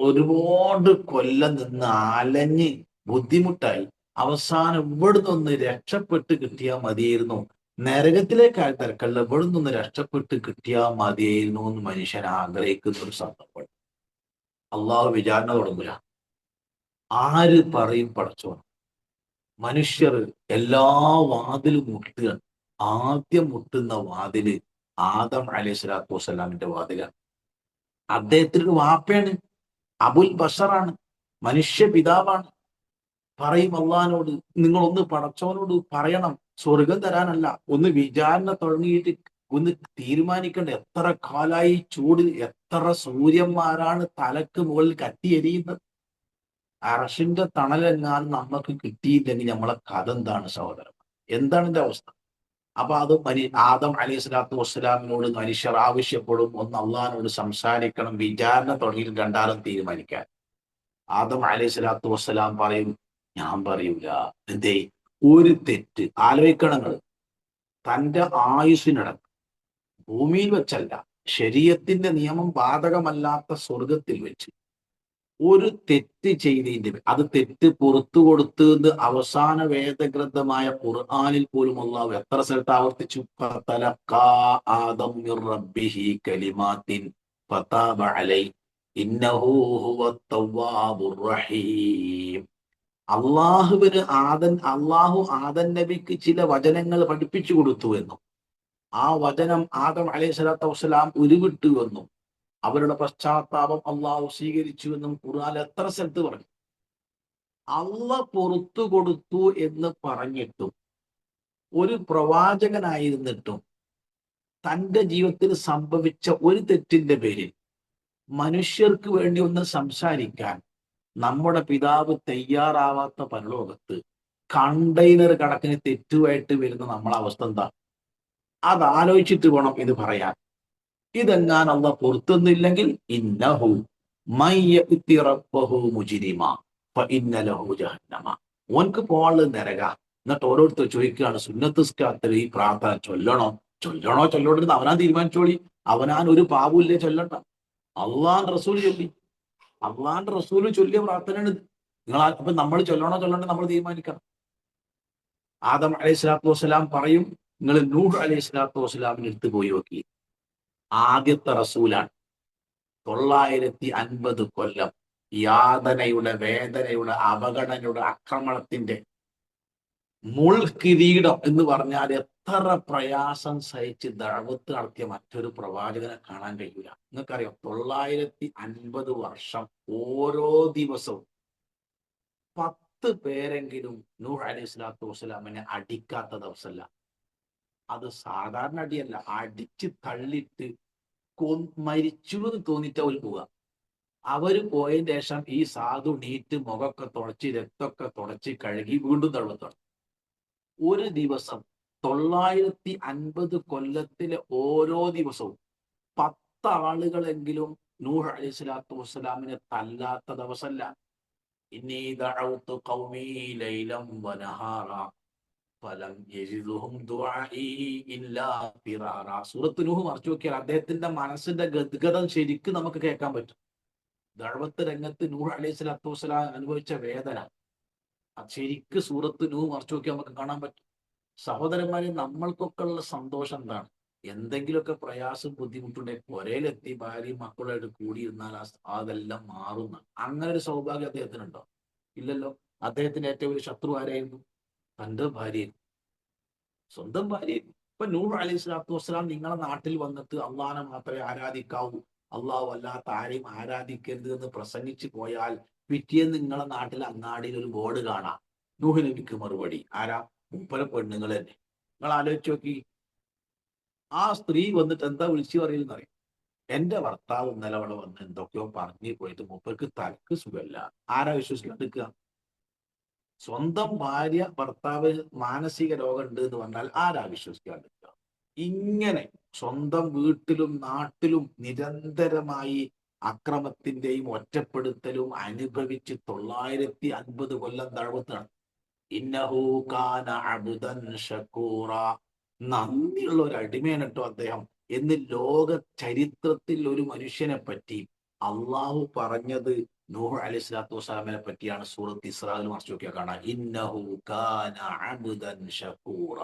ഒരുപാട് കൊല്ലം നിന്ന് അലഞ്ഞ് ബുദ്ധിമുട്ടായി അവസാനം ഇവിടുന്ന് ഒന്ന് രക്ഷപ്പെട്ട് കിട്ടിയാൽ മതിയായിരുന്നു, നരകത്തിലേക്കായ തിരക്കല്ല, ഇവിടുന്ന് ഒന്ന് രക്ഷപ്പെട്ട് കിട്ടിയാൽ മതിയായിരുന്നു എന്ന് മനുഷ്യൻ ആഗ്രഹിക്കുന്ന ഒരു സന്ദർഭം. അള്ളാഹു വിചാരണ തുടങ്ങുക. ആര് പറയും പടച്ചോൻ? മനുഷ്യർ എല്ലാ വാതിലും മുട്ടുകയാണ്. ആദ്യം മുട്ടുന്ന വാതില് ആദം അലൈഹിസ്സലാത്തു വസ്സലാമിന്റെ വാതിലാണ്. അദ്ദേഹത്തിന് വാപ്പയാണ്, അബുൽ ബഷറാണ്, മനുഷ്യ പിതാവാണ്. പറയും അള്ളഹാനോട്, നിങ്ങളൊന്ന് പടച്ചവനോട് പറയണം, സ്വർഗം തരാനല്ല, ഒന്ന് വിചാരണ തുടങ്ങിയിട്ട് ഒന്ന് തീരുമാനിക്കണ്ട. എത്ര കാലായി ചൂട്, എത്ര സൂര്യന്മാരാണ് തലക്ക് മുകളിൽ കത്തിയെരിയുന്നത്. അർശിന്റെ തണലെങ്ങാനും നമുക്ക് കിട്ടിയില്ലെങ്കിൽ നമ്മളെ കഥ എന്താണ് സഹോദരൻ? എന്താണ് എന്റെ അവസ്ഥ? അപ്പൊ അത് ആദം അലൈഹിസ്സലാത്തു വസ്സലാമിനോട് മനുഷ്യർ ആവശ്യപ്പെടും, ഒന്ന് അള്ളഹാനോട് സംസാരിക്കണം, വിചാരണ തുടങ്ങിയിട്ട് രണ്ടാളും തീരുമാനിക്കാൻ. ആദം അലൈഹിസ്സലാത്തു വസ്സലാം പറയും, ഞാൻ പറയൂല. എന്തേ? ഒരു തെറ്റ് ആലോചിക്കണങ്ങൾ. തന്റെ ആയുസ്സിനടക്കം ഭൂമിയിൽ വെച്ചല്ല, ശരീഅത്തിന്റെ നിയമം ബാധകമല്ലാത്ത സ്വർഗത്തിൽ വെച്ച് ഒരു തെറ്റ് ചെയ്തതിന്റെ, അത് തെറ്റ് പുറത്തു കൊടുത്ത് അവസാന വേദഗ്രന്ഥമായ ഖുർആനിൽ പോലും അല്ലാഹു എത്ര സ്ഥലത്ത് ആവർത്തിച്ചു? ഫതലഖാ ആദം മിർ റബ്ബിഹി കലിമാത്തിൻ ഫതാബ അലൈഹി ഇന്നഹു ഹുവത് തവ്വാബുർ റഹീം. അള്ളാഹു ആദൻ നബിക്ക് ചില വചനങ്ങൾ പഠിപ്പിച്ചു കൊടുത്തു എന്നും ആ വചനം ആദം അലൈഹിസ്സലാത്തു വസ്സലാം ഉരുവിട്ടു എന്നും അവരുടെ പശ്ചാത്താപം അള്ളാഹു സ്വീകരിച്ചു എന്നും ഖുർആൻ എത്ര സ്ഥലത്ത് പറഞ്ഞു. അള്ളാഹ് പുറത്തു കൊടുത്തു എന്ന് പറഞ്ഞിട്ടും ഒരു പ്രവാചകനായിരുന്നിട്ടും തന്റെ ജീവിതത്തിൽ സംഭവിച്ച ഒരു തെറ്റിന്റെ പേരിൽ മനുഷ്യർക്ക് വേണ്ടി ഒന്ന് സംസാരിക്കാൻ നമ്മുടെ പിതാവ് തയ്യാറാവാത്ത പരലോകത്ത് കണ്ടെയ്നർ കണക്കിന് തെറ്റുമായിട്ട് വരുന്ന നമ്മളെ അവസ്ഥ എന്താ? അതാലോചിച്ചിട്ട് വേണം ഇത് പറയാൻ. ഇതെങ്ങാൻ അള്ളാഹ് പൊറുത്തുന്നില്ലെങ്കിൽ ഇന്നഹു മയ്യഅതി റബ്ബഹു മുജ്രിമ ഫഇന്ന ലഹു ജഹന്നമ. ഓൻക്ക് പോകാനുള്ളത് നരക. എന്നിട്ട് ഓരോരുത്തർ ചോദിക്കുകയാണ്, സുന്നത്തുസ്കാരത്തിൽ ഈ പ്രാർത്ഥന ചൊല്ലണോണ്ടെന്ന് അവനാൻ തീരുമാനിച്ചോളി. അവനാൻ ഒരു പാവമില്ലേ ചൊല്ലണ്ട. അള്ളാന്റെ റസൂൽ ചൊല്ലി, അള്ളാന്റെ റസൂല് ചൊല്ലിയ പ്രാർത്ഥനയാണ് നിങ്ങൾ. അപ്പൊ നമ്മൾ ചൊല്ലണ്ട നമ്മൾ തീരുമാനിക്കണം. ആദം അലൈഹി സ്വലാത്തു വസ്സലാം പറയും, നിങ്ങൾ നൂഹ് അലൈഹി സ്വലാത്തു വസ്സലാമിന് എടുത്ത് പോയി നോക്കി. ആദ്യത്തെ റസൂലാണ്. 950 കൊല്ലം യാതനയുടെ, വേദനയുടെ, അവഗണനയുടെ, ആക്രമണത്തിന്റെ മുൾക്കിരീടം എന്ന് പറഞ്ഞാൽ എത്ര പ്രയാസം സഹിച്ച് ദഅവത്ത് നടത്തിയ മറ്റൊരു പ്രവാചകനെ കാണാൻ കഴിയൂല. നിങ്ങൾക്കറിയാം, 950 വർഷം ഓരോ ദിവസവും 10 പേരെങ്കിലും നൂഹ് അലൈഹി സ്വലാത്തു വസ്സലാമിനെ അടിക്കാത്ത ദിവസമല്ല. അത് സാധാരണ അടിയല്ല, അടിച്ച് തള്ളിയിട്ട് മരിച്ചു എന്ന് തോന്നിട്ട് അവർ പോവുക. അവര് പോയതിന് ശേഷം ഈ സാധു നീറ്റ് മുഖമൊക്കെ തുടച്ച് രക്തമൊക്കെ തുടച്ച് കഴുകി വീണ്ടും തള്ളുത്താണ്. ഒരു ദിവസം 950 കൊല്ലത്തിലെ ഓരോ ദിവസവും 10 ആളുകളെങ്കിലും നൂഹ് അലൈഹി സ്വലാത്തു വസ്സലാമിനെ തല്ലാത്ത ദിവസമല്ല. ഇന്നീ ദഅഉതു ഖൗമീ ലൈലൻ വനഹാറ ഫലം യജിദുഹും ദുആഇ ഇല്ലാ ഫിറാറ. സൂറത്ത് നൂഹ് മറിച്ചു നോക്കിയാൽ അദ്ദേഹത്തിന്റെ മനസ്സിന്റെ ഗദ്ഗതം ശരിക്കും നമുക്ക് കേൾക്കാൻ പറ്റും. ദഅവത്ത് രംഗത്ത് നൂഹ് അലൈഹി സ്വലാത്തു വസ്സലാം അനുഭവിച്ച വേദന അത് ശരിക്ക് സൂറത്ത് നൂഹ് മറിച്ചു നോക്കിയാൽ നമുക്ക് കാണാൻ പറ്റും. സഹോദരന്മാരെ, നമ്മൾക്കൊക്കെ ഉള്ള സന്തോഷം എന്താണ്? എന്തെങ്കിലുമൊക്കെ പ്രയാസം ബുദ്ധിമുട്ടുണ്ടെങ്കിൽ പുരയിലെത്തി ഭാര്യയും മക്കളായിട്ട് കൂടിയിരുന്നാൽ അതെല്ലാം മാറുന്ന അങ്ങനെ ഒരു സൗഭാഗ്യം അദ്ദേഹത്തിനുണ്ടോ? ഇല്ലല്ലോ. അദ്ദേഹത്തിന്റെ ഏറ്റവും വലിയ ശത്രു ആരായിരുന്നു? തന്റെ ഭാര്യ, സ്വന്തം ഭാര്യ. ഇപ്പൊ നൂഹ് അലൈഹി സ്വലാത്തു വസ്സലാം നിങ്ങളെ നാട്ടിൽ വന്നിട്ട് അള്ളാഹനെ മാത്രമേ ആരാധിക്കാവൂ, അള്ളാഹു അല്ലാത്ത ആരെയും ആരാധിക്കരുത് എന്ന് പ്രസംഗിച്ചു പോയാൽ പിറ്റേന്ന് നിങ്ങളെ നാട്ടിൽ അങ്ങാടിയിൽ ഒരു ബോർഡ് കാണാം, നൂഹ് നബിക്ക് മറുപടി. ആരാ? മൂപ്പര പെണ്ണുങ്ങൾ തന്നെ. നിങ്ങൾ ആലോചിച്ച് നോക്കി. ആ സ്ത്രീ വന്നിട്ട് എന്താ വിളിച്ചു പറയുന്നത് അറിയാം? എന്റെ ഭർത്താവ് ഇന്നലെ അവിടെ വന്ന് എന്തൊക്കെയോ പറഞ്ഞു പോയിട്ട് മൂപ്പർക്ക് തലക്ക് സുഖമല്ല. ആരാ വിശ്വസിക്കാണ്ടിരിക്കുക? സ്വന്തം ഭാര്യ ഭർത്താവ് മാനസിക രോഗം ഉണ്ട് എന്ന് പറഞ്ഞാൽ ആരാ വിശ്വസിക്കാണ്ടിരിക്കുക? ഇങ്ങനെ സ്വന്തം വീട്ടിലും നാട്ടിലും നിരന്തരമായി അക്രമത്തിന്റെയും ഒറ്റപ്പെടുത്തലും അനുഭവിച്ച് 950 കൊല്ലം തഴവത്താണ്. ഇന്നഹു കാന അബ്ദൻ ശകൂറ. നന്ദിയുള്ള ഒരു അടിമയാണ് കേട്ടോ അദ്ദേഹം എന്ന് ലോക ചരിത്രത്തിൽ ഒരു മനുഷ്യനെ പറ്റി അള്ളാഹു പറഞ്ഞത് നൂഹ് അലൈഹി സ്വലാത്തു വസ്സലാമിനെ പറ്റിയാണ്. സൂറത്ത് ഇസ്രായിൽ മറിച്ച് നോക്കിയാൽ കാണാം, ഇന്നഹു കാന അബ്ദൻ ശകൂറ.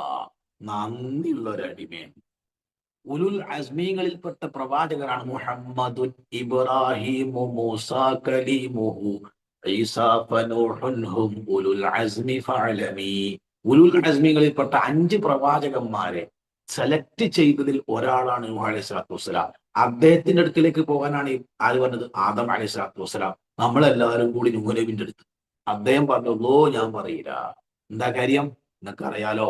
നന്ദിയുള്ള ഒരു അടിമയാണ്. ഉലുൽ അസ്മീങ്ങളിൽപ്പെട്ട പ്രവാചകരാണ് മുഹമ്മദുൻ, ഇബ്രാഹിമു, മൂസ കലീമുഹു, ഈസാ ഫനൂഹുൻ ഹും ഉലുൽ അസ്മി ഫഅലമി. ഉലുൽ അസ്മികളിൽപ്പെട്ട 5 പ്രവാചകന്മാരെ സെലക്ട് ചെയ്തതിൽ ഒരാളാണ് നൂഹ് അലൈഹി സ്വലാത്തു വസ്സലാം. അദ്ദേഹത്തിന്റെ അടുക്കിലേക്ക് പോകാനാണ് ആര് പറഞ്ഞത്? ആദം അലൈഹി സ്വലാത്തു വസ്സലാം. നമ്മളെല്ലാവരും കൂടി നൂഹ് നബിന്റെ അടുത്ത്. അദ്ദേഹം പറഞ്ഞു, ഞാൻ പറയില്ല. എന്താ കാര്യം? നിനക്കറിയാലോ,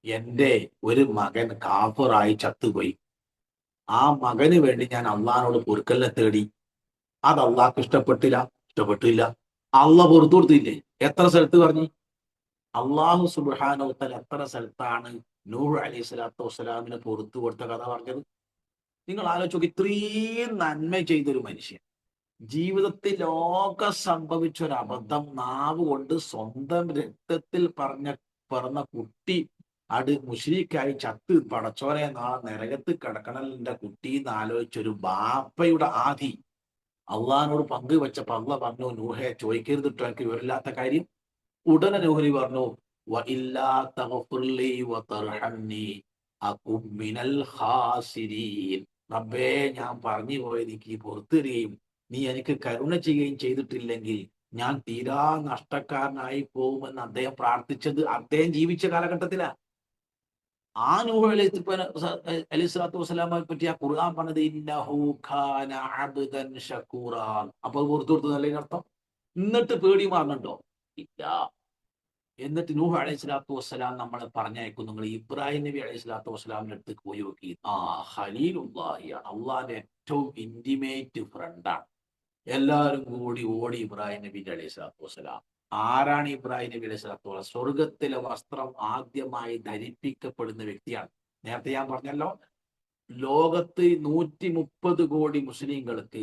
എന്റെ ഒരു മകൻ കാഫറായി ചത്തുപോയി. ആ മകന് വേണ്ടി ഞാൻ അള്ളാഹിനോട് പൊറുക്കലിനെ തേടി. അത് അള്ളാഹ്ക്ക് ഇഷ്ടപ്പെട്ടില്ല. അള്ളാഹ് പുറത്തു കൊടുത്തില്ലേ? എത്ര സ്ഥലത്ത് പറഞ്ഞു? അള്ളാഹു സുബ്ഹാനഹു വ തആല എത്ര സ്ഥലത്താണ് നൂഹ് അലൈഹി സ്വലാത്തു വസ്സലാമിന് പുറത്തു കൊടുത്ത കഥ പറഞ്ഞത്? നിങ്ങൾ ആലോചിച്ച് നോക്കി. ഇത്രയും നന്മ ചെയ്തൊരു മനുഷ്യൻ ജീവിതത്തിൽ സംഭവിച്ച ഒരു അബദ്ധം നാവ് കൊണ്ട് സ്വന്തം രക്തത്തിൽ പറഞ്ഞ കുട്ടി മുശ്രിക്കായി ചത്ത് പടച്ചോനെ നാളെ നരകത്ത് കിടക്കണലിന്റെ കുട്ടി എന്ന് ആലോചിച്ചൊരു ബാപ്പയുടെ ആധി അള്ളാഹിനോട് പങ്കുവെച്ചപ്പോ അള്ളാഹ് പറഞ്ഞു, നൂഹെ ചോദിക്കരുത് കേട്ടോ, എനിക്ക് വിവരമില്ലാത്ത കാര്യം. ഉടനെ നൂഹ് പറഞ്ഞു, റബ്ബേ, ഞാൻ പറഞ്ഞു പോയത് എനിക്ക് പുറത്തുതരികയും നീ എനിക്ക് കരുണ ചെയ്യുകയും ചെയ്തിട്ടില്ലെങ്കിൽ ഞാൻ തീരാ നഷ്ടക്കാരനായി പോകുമെന്ന് അദ്ദേഹം പ്രാർത്ഥിച്ചത് അദ്ദേഹം ജീവിച്ച കാലഘട്ടത്തിലാണ്. ആ നൂഹ് അലൈഹി സ്വലാത്തു വസ്സലാമിനെ പറ്റി ആ ഖുർആൻ പറഞ്ഞത് ഇന്നഹു കാന അബ്ദൻ ശകൂറ. അപ്പൊ പുറത്തു കൊടുത്തതല്ലേ അർത്ഥം? എന്നിട്ട് പേടി മാറുന്നുണ്ടോ? ഇല്ല. എന്നിട്ട് നൂഹ് അലൈഹി സ്വലാത്തു വസ്സലാം നമ്മളെ പറഞ്ഞയക്കും, നിങ്ങൾ ഇബ്രാഹിം നബി അലൈഹി സ്വലാത്തു വസ്സലാമിന്റെ അടുത്ത് പോയി നോക്കി. ഖലീലുല്ലാഹിയാണ്, അള്ളാഹിന്റെ ഏറ്റവും ഇന്റിമേറ്റ് ഫ്രണ്ടാണ്. എല്ലാവരും കൂടി ഓടി ഇബ്രാഹിം നബി അലൈഹി സ്വലാത്തു വസ്സലാം. ആരാണ് ഇബ്രാഹിം നബി അലൈഹി സ്വലാത്തു വസ്സലാം? സ്വർഗത്തിലെ വസ്ത്രം ആദ്യമായി ധരിപ്പിക്കപ്പെടുന്ന വ്യക്തിയാണ്. നേരത്തെ ഞാൻ പറഞ്ഞല്ലോ, ലോകത്ത് 130 കോടി മുസ്ലിങ്ങൾക്ക്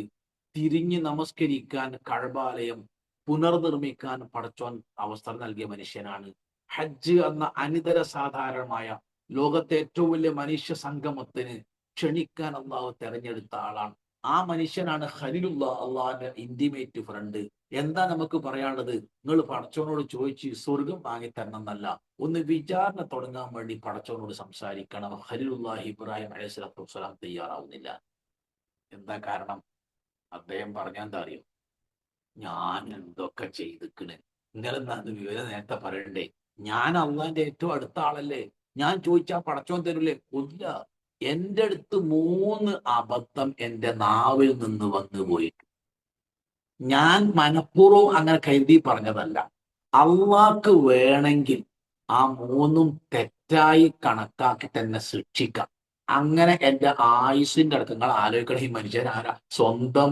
തിരിഞ്ഞ് നമസ്കരിക്കാൻ കഅബാലയം പുനർനിർമ്മിക്കാൻ പടച്ചോൻ അവസരം നൽകിയ മനുഷ്യനാണ്. ഹജ്ജ് എന്ന അനിതര സാധാരണമായ ലോകത്തെ ഏറ്റവും വലിയ മനുഷ്യ സംഗമത്തിന് ക്ഷണിക്കാൻ അള്ളാഹു തെരഞ്ഞെടുത്ത ആളാണ്. ആ മനുഷ്യനാണ് ഖലീലുല്ലാ, അള്ളാഹിന്റെ ഇന്റിമേറ്റ് ഫ്രണ്ട്. എന്താ നമുക്ക് പറയാനുള്ളത്? നിങ്ങൾ പടച്ചോനോട് ചോദിച്ച് സ്വർഗം വാങ്ങിത്തരണം എന്നല്ല, ഒന്ന് വിചാരണ തുടങ്ങാൻ വേണ്ടി പടച്ചോനോട് സംസാരിക്കണം. ഖലീലുല്ലാഹി ഇബ്രാഹിം അലൈഹി സ്വലാത്തു വസ്സലാം തയ്യാറാവുന്നില്ല. എന്താ കാരണം? അദ്ദേഹം പറഞ്ഞാൽ എന്താ അറിയോ? ഞാൻ എന്തൊക്കെ ചെയ്തിക്കണ്, നിങ്ങളെന്താ അത് വിവരം നേരത്തെ പറയണ്ടേ? ഞാൻ അള്ളാന്റെ ഏറ്റവും അടുത്ത ആളല്ലേ, ഞാൻ ചോദിച്ചാ പടച്ചോൻ തരൂലേ? ഇല്ല. എന്റെ അടുത്ത് 3 അബദ്ധം എന്റെ നാവിൽ നിന്ന് വന്നു പോയി. ഞാൻ മനഃപൂർവ്വം അങ്ങനെ കരുതി പറഞ്ഞതല്ല. അള്ളാഹ്ക്ക് വേണമെങ്കിൽ ആ 3ഉം തെറ്റായി കണക്കാക്കി തന്നെ ശിക്ഷിക്കാം. അങ്ങനെ എന്റെ ആയുസിന്റെ അടുത്ത് നിങ്ങൾ ആലോചിക്കണം, ഈ മനുഷ്യൻ ആരാ? സ്വന്തം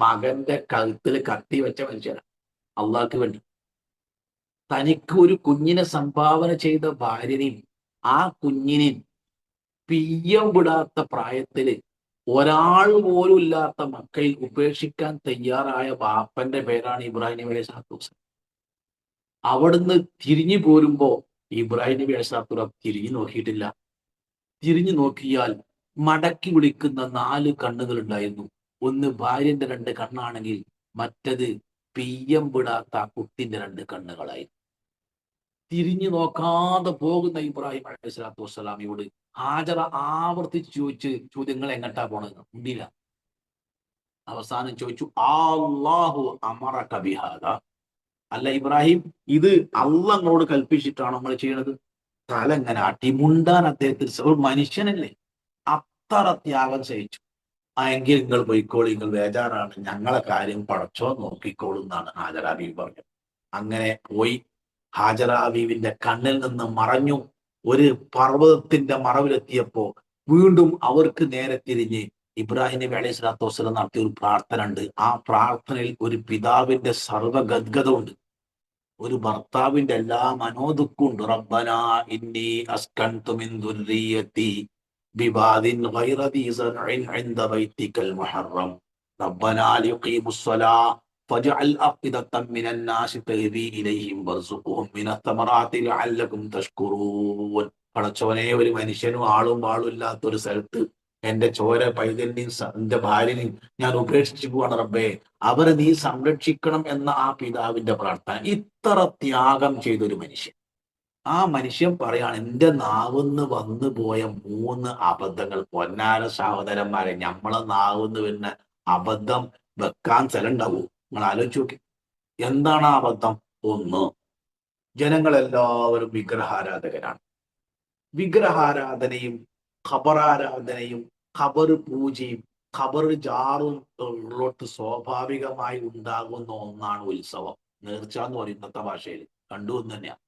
മകന്റെ കഴുത്തിൽ കത്തി വെച്ച മനുഷ്യനാ. അള്ളാഹ്ക്ക് വേണ്ടി തനിക്ക് ഒരു കുഞ്ഞിനെ സംഭാവന ചെയ്ത ഭാര്യനെയും ആ കുഞ്ഞിനെ പിയ്യം വിടാത്ത പ്രായത്തില് ഒരാൾ പോലും ഇല്ലാത്ത മക്കളിൽ ഉപേക്ഷിക്കാൻ തയ്യാറായ ബാപ്പന്റെ പേരാണ് ഇബ്രാഹിം നബി അലൈഹി സ്വലാത്തു വസ്സലാം. അവിടുന്ന് തിരിഞ്ഞു പോരുമ്പോ ഇബ്രാഹിം നബി അലൈഹി സ്വലാത്തു വസ്സലാം തിരിഞ്ഞു നോക്കിയിട്ടില്ല. തിരിഞ്ഞു നോക്കിയാൽ മടക്കി വിളിക്കുന്ന 4 കണ്ണുകൾ ഉണ്ടായിരുന്നു. ഒന്ന് ഭാര്യന്റെ 2 കണ്ണാണെങ്കിൽ മറ്റത് പിയ്യം വിടാത്ത ആ കുട്ടിന്റെ 2 കണ്ണുകളായിരുന്നു. തിരിഞ്ഞു നോക്കാതെ പോകുന്ന ഇബ്രാഹിം അലൈഹി സ്വലാത്തു വസ്സലാമിയോട് ഹാജറ ആവർത്തിച്ച് ചോദിച്ച് ചോദ്യങ്ങൾ എങ്ങട്ടാ പോണത് ഉണ്ടില്ല. അവസാനം ചോദിച്ചു, അല്ലാഹു അമറക ബിഹാദ, അല്ല ഇബ്രാഹിം, ഇത് അള്ളാഹ് കൽപ്പിച്ചിട്ടാണോ നമ്മൾ ചെയ്യണത്? തല എങ്ങനെ ആട്ടി. മുണ്ടാൻ അദ്ദേഹത്തിന് ഒരു മനുഷ്യനല്ലേ, അത്ര ത്യാഗം സഹിച്ചു. എങ്കിൽ നിങ്ങൾ പോയിക്കോളി, നിങ്ങൾ ബേജാറാണ്, ഞങ്ങളെ കാര്യം പടച്ചോ നോക്കിക്കോളും എന്നാണ് ഹാജറ ബീവി പറഞ്ഞത്. അങ്ങനെ പോയി ഹാജറ ബീവിന്റെ കണ്ണിൽ നിന്ന് മറഞ്ഞു. ഒരു പർവ്വതത്തിന്റെ മറവിലെത്തിയപ്പോ വീണ്ടും അവർക്ക് നേരെ തിരിഞ്ഞ് ഇബ്രാഹിം നബി അലൈഹി സ്വലാത്തു വസ്സലാം നടത്തിയ ഒരു പ്രാർത്ഥന ഉണ്ട്. ആ പ്രാർത്ഥനയിൽ ഒരു പിതാവിന്റെ സർവഗദ്ഗതമുണ്ട്, ഒരു ഭർത്താവിന്റെ എല്ലാ മനോദുഃഖമുണ്ട്. റബ്ബനാ ഇന്നി അസ്കൻതു മിൻ ദുർരിയതി ബിവാദിൻ ഗൈറ ദീ സറഇൻ ഇൻദ ബൈതികൽ മുഹറം റബ്ബനാ ലിയുഖീമുസ്സലാ ഫജ്അൽ അഫ്ഇദതൻ മിനൻ നാസി തഹ്വി ഇലൈഹിം വർസുഖ്ഹും മിനത് തമറാത്തി ലഅല്ലകും തഷ്കുറൂൻ. പടച്ചോനെ, ഒരു മനുഷ്യനും ആളും വാളും ഇല്ലാത്ത ഒരു സ്ഥലത്ത് എന്റെ ചോര പൈതലിനെയും എന്റെ ഭാര്യനെയും ഞാൻ ഉപേക്ഷിച്ചു പോവാണ് റബ്ബേ, അവരെ നീ സംരക്ഷിക്കണം എന്ന ആ പിതാവിന്റെ പ്രാർത്ഥന. ഇത്ര ത്യാഗം ചെയ്തൊരു മനുഷ്യൻ. ആ മനുഷ്യൻ പറയാണ്, എന്റെ നാവിന്ന് വന്നു പോയ 3 അബദ്ധങ്ങൾ. പൊന്നാര സഹോദരന്മാരെ, നമ്മളെ നാവിന്ന് പിന്നെ അബദ്ധം വെക്കാൻ സ്ഥലം ഉണ്ടാവൂ? നിങ്ങൾ ആലോചിച്ച് നോക്കി. എന്താണ് ആ അബദ്ധം? ഒന്ന്, ജനങ്ങളെല്ലാവരും വിഗ്രഹാരാധകരാണ്. വിഗ്രഹാരാധനയും ഖബറാരാധനയും ഖബർ പൂജയും ഖബർ ജാറും ഉള്ളോട്ട് സ്വാഭാവികമായി ഉണ്ടാകുന്ന ഒന്നാണ് ഉത്സവം. നേർച്ച എന്ന് പറയും ഇന്നത്തെ ഭാഷയിൽ, കണ്ടു എന്ന് തന്നെയാണ്.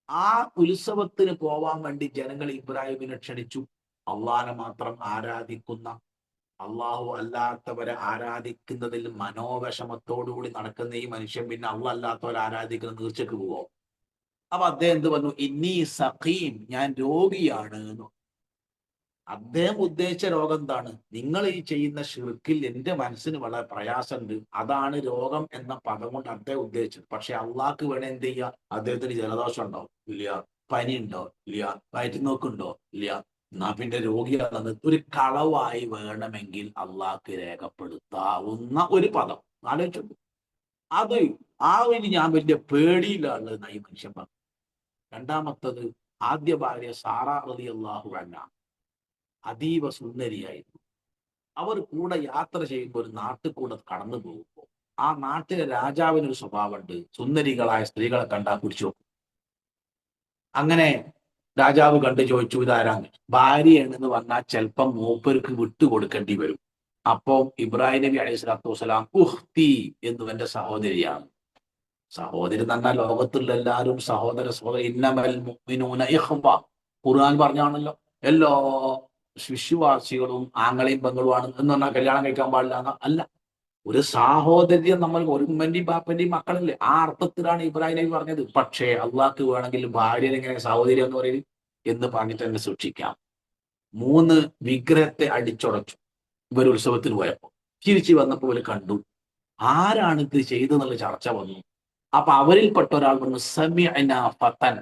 ആ ഉത്സവത്തിന് പോവാൻ വേണ്ടി ജനങ്ങൾ ഇബ്രാഹിമിനെ ക്ഷണിച്ചു. അള്ളാഹനെ മാത്രം ആരാധിക്കുന്ന, അള്ളാഹു അല്ലാത്തവരെ ആരാധിക്കുന്നതിൽ മനോവിഷമത്തോടുകൂടി നടക്കുന്ന ഈ മനുഷ്യൻ പിന്നെ അള്ളാഹ് അല്ലാത്തവരെ ആരാധിക്കുന്ന നീർച്ചക്ക് പോവോ? അപ്പൊ അദ്ദേഹം എന്ത് പറഞ്ഞു? ഇന്നി സഖീം, ഞാൻ രോഗിയാണ് എന്ന്. അദ്ദേഹം ഉദ്ദേശിച്ച രോഗം എന്താണ്? നിങ്ങൾ ഈ ചെയ്യുന്ന ഷിർക്കിൽ എന്റെ മനസ്സിന് വളരെ പ്രയാസമുണ്ട്, അതാണ് രോഗം എന്ന പദം കൊണ്ട് അദ്ദേഹം ഉദ്ദേശിച്ചത്. പക്ഷെ അള്ളാഹ്ക്ക് വേണേ എന്ത് ചെയ്യുക? അദ്ദേഹത്തിന് ജലദോഷം ഉണ്ടോ? ഇല്ല. പനി ഉണ്ടോ? ഇല്ല. വയറ്റുനോക്കുണ്ടോ? ഇല്ല. എന്നാ പിന്നെ രോഗിയാണെന്ന് ഒരു കളവായി വേണമെങ്കിൽ അള്ളാഹ്ക്ക് രേഖപ്പെടുത്താവുന്ന ഒരു പദം ആലോചിച്ചു. അത് ആ ഒരു ഞാൻ വലിയ പേടിയിലാണ് ഈ മനുഷ്യൻ പറഞ്ഞു. രണ്ടാമത്തത്, ആദ്യ ഭാര്യ സാറ റളിയല്ലാഹു അൻഹ അതീവ സുന്ദരിയായിരുന്നു. അവർ കൂടെ യാത്ര ചെയ്യുമ്പോൾ ഒരു നാട്ടിൽ കൂടെ കടന്നു പോകുമ്പോൾ ആ നാട്ടിലെ രാജാവിനൊരു സ്വഭാവമുണ്ട്, സുന്ദരികളായ സ്ത്രീകളെ കണ്ടാൽ പിടിച്ചു. അങ്ങനെ രാജാവ് കണ്ട് ചോദിച്ചു, ഇതാരാണ്? ഭാര്യയാണെന്ന് പറഞ്ഞാൽ ചിലപ്പം മൂപ്പർക്ക് വിട്ടുകൊടുക്കേണ്ടി വരും. അപ്പം ഇബ്രാഹിം നബി അലൈഹി സ്വലാത്തു വസ്സലാം, ഉഖ്തി എന്ന് എന്റെ സഹോദരിയാണ്. സഹോദരി എന്ന് പറഞ്ഞാൽ ലോകത്തുള്ള എല്ലാവരും സഹോദര സഹോദരി. ഇന്നമൽ മുഅ്മിനൂന ഇഖ്വ, ഖുർആൻ പറഞ്ഞാണല്ലോ. എല്ലാ വിശ്വാസികളും ആങ്ങളെയും പെങ്ങളുമാണ് എന്ന് പറഞ്ഞാൽ കല്യാണം കഴിക്കാൻ പാടില്ല അല്ല. ഒരു സാഹോദര്യം, നമ്മൾ ഒരു ഉമ്മന്റെയും ബാപ്പന്റെയും മക്കളല്ലേ, ആ അർത്ഥത്തിലാണ് ഇബ്രാഹിം നബി പറഞ്ഞത്. പക്ഷേ അള്ളാഹ്ക്ക് വേണമെങ്കിൽ ഭാര്യനെ എങ്ങനെ സഹോദരി എന്ന് പറയും എന്ന് പറഞ്ഞിട്ട് തന്നെ സൂക്ഷിക്കാം. 3, വിഗ്രഹത്തെ അടിച്ചുടച്ചു. ഇവർ ഉത്സവത്തിന് പോയപ്പോ തിരിച്ചു വന്നപ്പോൾ ഇവർ കണ്ടു ആരാണ് ഇത് ചെയ്തെന്നുള്ള ചർച്ച വന്നു. അപ്പൊ അവരിൽപ്പെട്ട ഒരാൾ പറഞ്ഞു, സമിഅന ഫതൻ,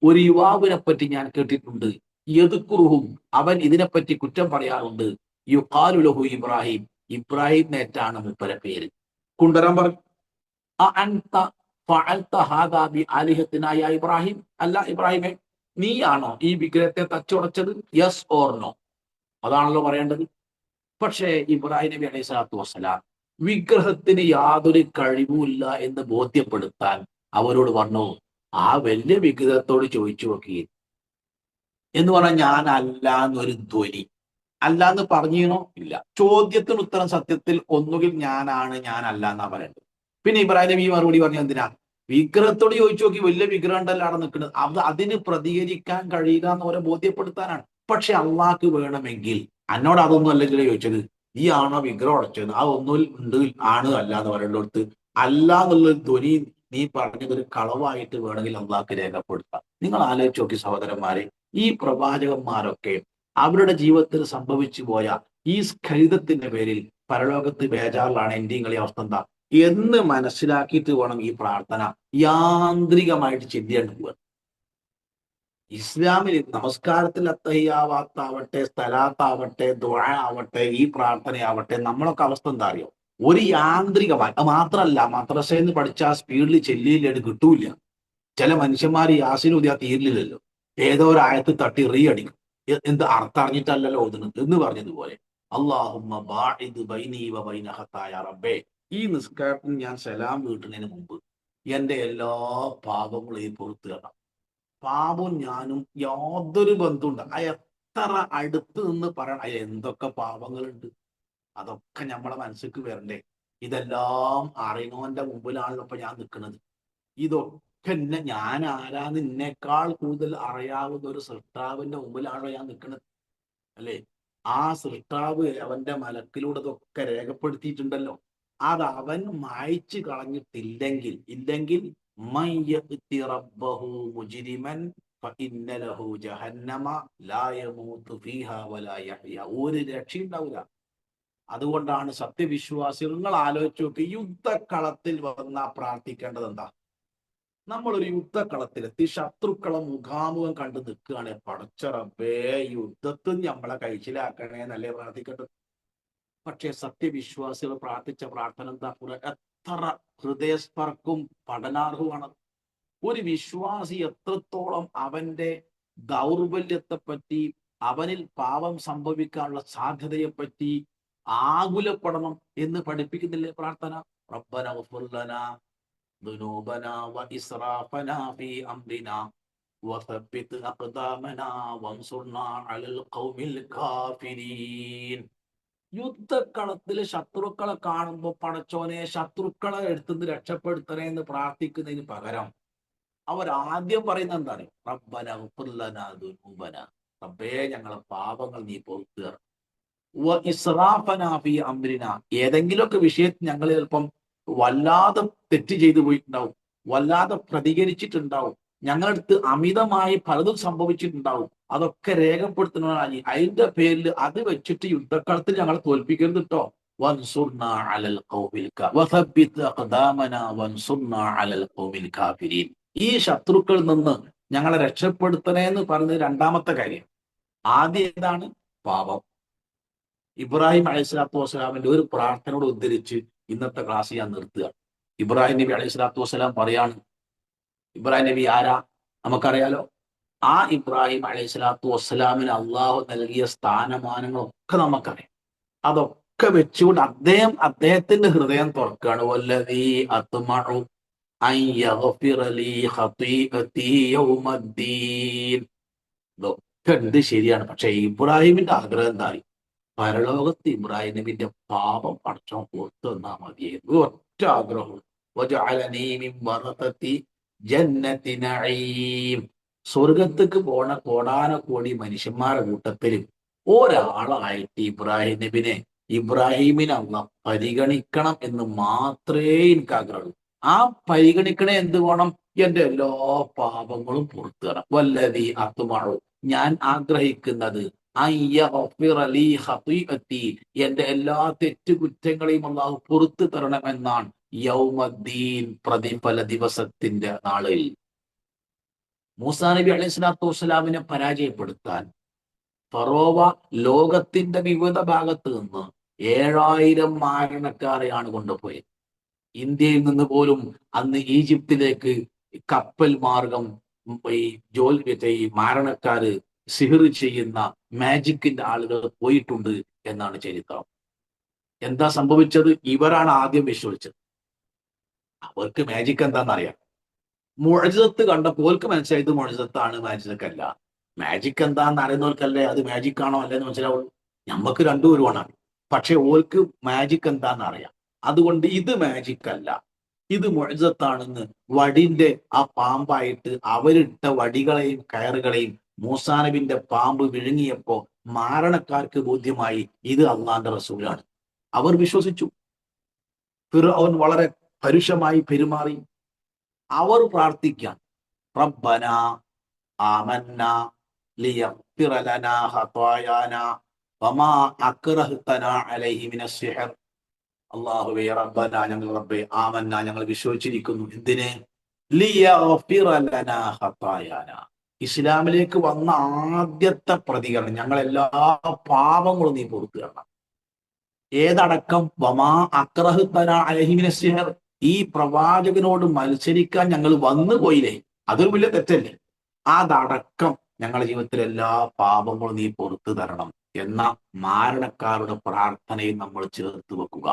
ഒരു യുവാവിനെ പറ്റി ഞാൻ കേട്ടിട്ടുണ്ട്, യദ്കുറുഹും, അവൻ ഇതിനെപ്പറ്റി കുറ്റം പറയാറുണ്ട്, യുഖാലു ലഹു ഇബ്രാഹിം, ഇബ്രാഹിം നേറ്റാണ് മൂപ്പരെ പേര്. കൊണ്ടുവരാൻ പറഞ്ഞു. അഅൻത ഫഅൽത ഹാദാ ബി ആലിഹത്തിനാ യാ ഇബ്രാഹിം, അല്ല ഇബ്രാഹിമേ, നീയാണോ ഈ വിഗ്രഹത്തെ തച്ചുടച്ചത്? യെസ് ഓർ നോ, അതാണല്ലോ പറയേണ്ടത്. പക്ഷേ ഇബ്രാഹിം നബി അലൈഹി സ്വലാത്തു വസ്സലാം വിഗ്രഹത്തിന് യാതൊരു കഴിവുമില്ല എന്ന് ബോധ്യപ്പെടുത്താൻ അവരോട് പറഞ്ഞു, ആ വലിയ വിഗ്രഹത്തോട് ചോദിച്ചു നോക്കി എന്ന് പറഞ്ഞാൽ ഞാൻ അല്ല എന്നൊരു ധ്വനി. അല്ല എന്ന് പറഞ്ഞീനോ? ഇല്ല. ചോദ്യത്തിന് ഉത്തരം സത്യത്തിൽ ഒന്നുകിൽ ഞാനാണ്, ഞാനല്ല എന്നാ പറയേണ്ടത്. പിന്നെ ഇബ്രാഹിം നബി മറുപടി പറഞ്ഞു, എന്തിനാ? വിഗ്രഹത്തോട് ചോദിച്ചു നോക്കി, വലിയ വിഗ്രഹം ഉണ്ടല്ലോ അവിടെ നിൽക്കുന്നത്, അതിന് പ്രതികരിക്കാൻ കഴിയുക എന്ന് അവരെ ബോധ്യപ്പെടുത്താനാണ്. പക്ഷെ അള്ളാഹ്ക്ക് വേണമെങ്കിൽ എന്നോട് അതൊന്നും അല്ലല്ലോ ചോദിച്ചത്, ഈ ആണോ വിഗ്രഹം ഉടച്ചത്, ആ ഒന്നും ഉണ്ട്, ആണ് അല്ല എന്ന് പറയേണ്ടടുത്ത് അല്ല എന്നുള്ള ധ്വനി നീ പറഞ്ഞത് ഒരു കളവായിട്ട് വേണമെങ്കിൽ അള്ളാഹ്ക്ക് രേഖപ്പെടുത്താം. നിങ്ങൾ ആലോചിച്ച് നോക്കി സഹോദരന്മാരെ, ഈ പ്രവാചകന്മാരൊക്കെ അവരുടെ ജീവിതത്തിൽ സംഭവിച്ചു പോയ ഈ സ്ഖലിതത്തിന്റെ പേരിൽ പരലോകത്ത് ബേജാറിലാണ്. എന്റെയും കളി അവസ്ഥ എന്താ എന്ന് മനസ്സിലാക്കിയിട്ട് വേണം ഈ പ്രാർത്ഥന യാന്ത്രികമായിട്ട് ചിന്തയേണ്ടി പോകാൻ. ഇസ്ലാമിൽ നമസ്കാരത്തിൽ അത്തഹിയ്യാത്താവട്ടെ, സ്ഥലാത്താവട്ടെ, ദുആ ആവട്ടെ, ഈ പ്രാർത്ഥനയാവട്ടെ, നമ്മളൊക്കെ അവസ്ഥ എന്താ അറിയോ? ഒരു യാന്ത്രികമായി. അത് മാത്രമല്ല, മദ്രസയിൽ നിന്ന് പഠിച്ച ആ സ്പീഡിൽ ചെല്ലിയില്ല, കിട്ടൂല. ചില മനുഷ്യന്മാർ യാസിൻ ഊതിയാ തീരില്ലല്ലോ, ഏതോ ഒരു ആയത്ത് തട്ടി റീ അടിക്കും. എന്ത് അർത്ഥം അറിഞ്ഞിട്ടല്ലല്ലോ ഓതുന്നത് എന്ന് പറഞ്ഞതുപോലെ, അല്ലാഹുമ്മ ബാഇദ് ബൈനി വ ബൈന ഖത്തായ റബ്ബേ, ഈ നിസ്കാരത്തിന് ഞാൻ സലാം വീട്ടുന്നതിന് മുമ്പ് എന്റെ എല്ലാ പാപങ്ങളെയും പുറത്തു തരണം. പാപവും ഞാനും യാതൊരു ബന്ധമുണ്ട്, എത്ര അടുത്ത് നിന്ന് പറയണം. എന്തൊക്കെ പാപങ്ങളുണ്ട്, അതൊക്കെ നമ്മളെ മനസ്സിലേക്ക് വരണ്ടേ? ഇതെല്ലാം അറിയണോന്റെ മുമ്പിലാണല്ലോ ഇപ്പൊ ഞാൻ നിൽക്കുന്നത്. ഇതൊക്കെ ഞാൻ ആരാന്ന് എന്നെക്കാൾ കൂടുതൽ അറിയാവുന്ന ഒരു സൃഷ്ടാവിന്റെ മുമ്പിലാണല്ലോ ഞാൻ നിൽക്കുന്നത്, അല്ലേ? ആ സൃഷ്ടാവ് അവന്റെ മലക്കിലൂടെ ഇതൊക്കെ രേഖപ്പെടുത്തിയിട്ടുണ്ടല്ലോ. അത് അവൻ മായ്ച്ചു കളഞ്ഞിട്ടില്ലെങ്കിൽ ഒരു രക്ഷയുണ്ടാവില്ല. അതുകൊണ്ടാണ് സത്യവിശ്വാസികൾ ആലോചിച്ച് നോക്കി, യുദ്ധക്കളത്തിൽ വന്ന പ്രാർത്ഥിക്കേണ്ടത് എന്താ? നമ്മളൊരു യുദ്ധക്കളത്തിലെത്തി ശത്രുക്കളെ മുഖാമുഖം കണ്ടു നിൽക്കുകയാണ്, പടച്ച റബ്ബേ യുദ്ധത്തിൽ നമ്മളെ കഴിച്ചിലാക്കണേ എന്നല്ലേ പ്രാർത്ഥിക്കേണ്ടത്. പക്ഷേ സത്യവിശ്വാസികൾ പ്രാർത്ഥിച്ച പ്രാർത്ഥന എന്താ? എത്ര ഹൃദയസ്പർക്കും പഠനാർഹമാണ്. ഒരു വിശ്വാസി എത്രത്തോളം അവന്റെ ദൗർബല്യത്തെപ്പറ്റി, അവനിൽ പാപം സംഭവിക്കാനുള്ള സാധ്യതയെപ്പറ്റി ആകുലപ്പെടണം എന്ന് പഠിപ്പിക്കുന്നില്ലേ പ്രാർത്ഥന? റബ്ബന ഗ്ഫിർ ലനാ ദുനൂബനാ വ ഇസ്റാഫനാ ഫീ അംരിനാ വസബ്ബിത് അഖ്ദാമനാ വൻസുർനാ അലൽ ഖൗമിൽ കാഫിരീൻ. യുദ്ധക്കളത്തില് ശത്രുക്കളെ കാണുമ്പോൾ പടച്ചോനെ ശത്രുക്കളെ എടുത്തുനിന്ന് രക്ഷപ്പെടുത്തണേ എന്ന് പ്രാർത്ഥിക്കുന്നതിന് പകരം അവരാദ്യം പറയുന്നത് എന്താണ്? റബ്ബന ഗ്ഫിർ ലനാ ദുനൂബനാ, റബ്ബേ ഞങ്ങളെ പാപങ്ങൾ നീ പുറത്തു തരണം. വ ഇസ്റാഫനാ ഫീ അംരിനാ, ഏതെങ്കിലുമൊക്കെ വിഷയത്തിൽ ഞങ്ങൾ ചിലപ്പം വല്ലാതെ തെറ്റ് ചെയ്തു പോയിട്ടുണ്ടാവും, വല്ലാതെ പ്രതികരിച്ചിട്ടുണ്ടാവും, ഞങ്ങളടുത്ത് അമിതമായി പലതും സംഭവിച്ചിട്ടുണ്ടാവും. അതൊക്കെ രേഖപ്പെടുത്തുന്നതാണ്. അതിന്റെ പേരിൽ അത് വെച്ചിട്ട് യുദ്ധക്കളത്തിൽ ഞങ്ങളെ തോൽപ്പിക്കരുത് കേട്ടോ. വൻസുർനാ അലൽ ഖൗമിൽ വസബ്ബിത് അഖ്ദാമനാ വൻസുർനാ അലൽ ഖൗമിൽ കാഫിരീൻ. ഈ ശത്രുക്കളിൽ നിന്ന് ഞങ്ങളെ രക്ഷപ്പെടുത്തണേ എന്ന് പറയുന്നത് രണ്ടാമത്തെ കാര്യം. ആദ്യം ഏതാണ്? പാപം. ഇബ്രാഹിം അലൈഹി സ്വലാത്തു വസ്സലാമിന്റെ ഒരു പ്രാർത്ഥനയോട് ഉദ്ധരിച്ച് ഇന്നത്തെ ക്ലാസ് ഞാൻ നിർത്തുകയാണ്. ഇബ്രാഹിം നബി അലൈഹി സ്വലാത്തു വസ്സലാം പറയാണ്, ഇബ്രാഹിം നബി ആരാ നമുക്കറിയാലോ. ആ ഇബ്രാഹിം അലൈഹി സ്വലാത്തു വസ്സലാമിന് അള്ളാഹു നൽകിയ സ്ഥാനമാനങ്ങളൊക്കെ നമുക്കറിയാം. അതൊക്കെ വെച്ചുകൊണ്ട് അദ്ദേഹത്തിന്റെ ഹൃദയം തുറക്കുകയാണ്. വല്ലദീ അത്മഉ അൻ യഗ്ഫിറ ലീ ഖതീഅതീ യൗമദ്ദീൻ. ഇതൊക്കെ ഉണ്ട്, ശരിയാണ്. പക്ഷെ ഇബ്രാഹിമിന്റെ ആഗ്രഹം എന്തായി? പരലോകത്ത് ഇബ്രാഹിം നബിന്റെ പാപം അടച്ചോ പുറത്തു വന്നാൽ മതിയായിരുന്നു, ഒറ്റ ആഗ്രഹം. സ്വർഗത്തേക്ക് പോണ കോടാനക്കോടി മനുഷ്യന്മാരുടെ കൂട്ടത്തിൽ ഒരാളായിട്ട് ഇബ്രാഹിമിനെ അള്ള പരിഗണിക്കണം എന്ന് മാത്രമേ എനിക്ക് ആഗ്രഹമുള്ളൂ. ആ പരിഗണിക്കണേ എന്ത് വേണം? എന്റെ എല്ലാ പാപങ്ങളും പുറത്തു തരണം. വല്ലതീ അത്തുമാഴു, ഞാൻ ആഗ്രഹിക്കുന്നത് എന്റെ എല്ലാ തെറ്റുകുറ്റങ്ങളെയും അള്ളാഹു പുറത്തു തരണമെന്നാണ് യൗമദ്ദീൻ, പ്രതിഫല ദിവസത്തിന്റെ നാളിൽ. മൂസാ നബി അലൈഹി സ്വലാത്തു വസ്സലാമിനെ പരാജയപ്പെടുത്താൻ ഫറോവ ലോകത്തിന്റെ വിവിധ ഭാഗത്ത് നിന്ന് 7000 മാരണക്കാരെയാണ് കൊണ്ടുപോയത്. ഇന്ത്യയിൽ നിന്ന് പോലും അന്ന് ഈജിപ്തിലേക്ക് കപ്പൽ മാർഗം ഈ മാരണക്കാര് സിഹിർ ചെയ്യുന്ന മാജിക്കിന്റെ ആളുകൾ പോയിട്ടുണ്ട് എന്നാണ് ചരിത്രം. എന്താ സംഭവിച്ചത്? ഇവരാണ് ആദ്യം വിശ്വസിച്ചത്. അവർക്ക് മാജിക് എന്താണെന്നറിയാം. മുഅ്ജിസത്ത് കണ്ടപ്പോൾ ഓൽക്ക് മനസ്സിലായത് മുഅ്ജിസത്താണ്, മാജിക്കല്ല. മാജിക് എന്താന്ന് അറിയുന്നവർക്കല്ലേ അത് മാജിക് ആണോ അല്ലെന്ന് മനസ്സിലാവുള്ളൂ. നമുക്ക് രണ്ടും ഒരുവാണ്. പക്ഷെ ഓൽക്ക് മാജിക് എന്താന്ന് അറിയാം. അതുകൊണ്ട് ഇത് മാജിക് അല്ല, ഇത് മുഅ്ജിസത്താണെന്ന് വടിന്റെ ആ പാമ്പായിട്ട് അവരിട്ട വടികളെയും കയറുകളെയും മൂസാ നബിന്റെ പാമ്പ് വിഴുങ്ങിയപ്പോ മാരണക്കാർക്ക് ബോധ്യമായി ഇത് അള്ളാന്റെ റസൂലാണ്. അവർ വിശ്വസിച്ചു. ഫിർഔൻ വളരെ പരുഷമായി പെരുമാറി. അവർ പ്രാർത്ഥിക്കാൻ റബ്ബന ആമന്ന ലിയഗ്ഫിറ ലനാ ഖതായാനാ വമാ അക്റഹ്തനാ അലൈഹി മിനസ് സിഹർ. അല്ലാഹുവേ റബ്ബന, ഞങ്ങൾ റബ്ബേ, ആമന്ന, ഞങ്ങൾ വിശ്വസിച്ചിരിക്കുന്നു. എന്തിന്? ലിയഗ്ഫിറ ലനാ ഖതായാനാ, ഇസ്ലാമിലേക്ക് വന്ന ആദ്യത്തെ പ്രതികരണം, ഞങ്ങളെല്ലാ പാപങ്ങളും നീ പുറത്തു തരണം. ഏതടക്കം? വമാ അക്റഹ്തനാ അലൈഹി മിനസ് സിഹർ, ഈ പ്രവാചകനോട് മത്സരിക്കാൻ ഞങ്ങൾ വന്നു പോയില്ലേ, അതൊരു വലിയ തെറ്റല്ലേ? അതടക്കം ഞങ്ങളുടെ ജീവിതത്തിലെ എല്ലാ പാപങ്ങളും നീ പുറത്തു തരണം എന്ന മാരണക്കാരുടെ പ്രാർത്ഥനയും നമ്മൾ ചേർത്ത് വെക്കുക.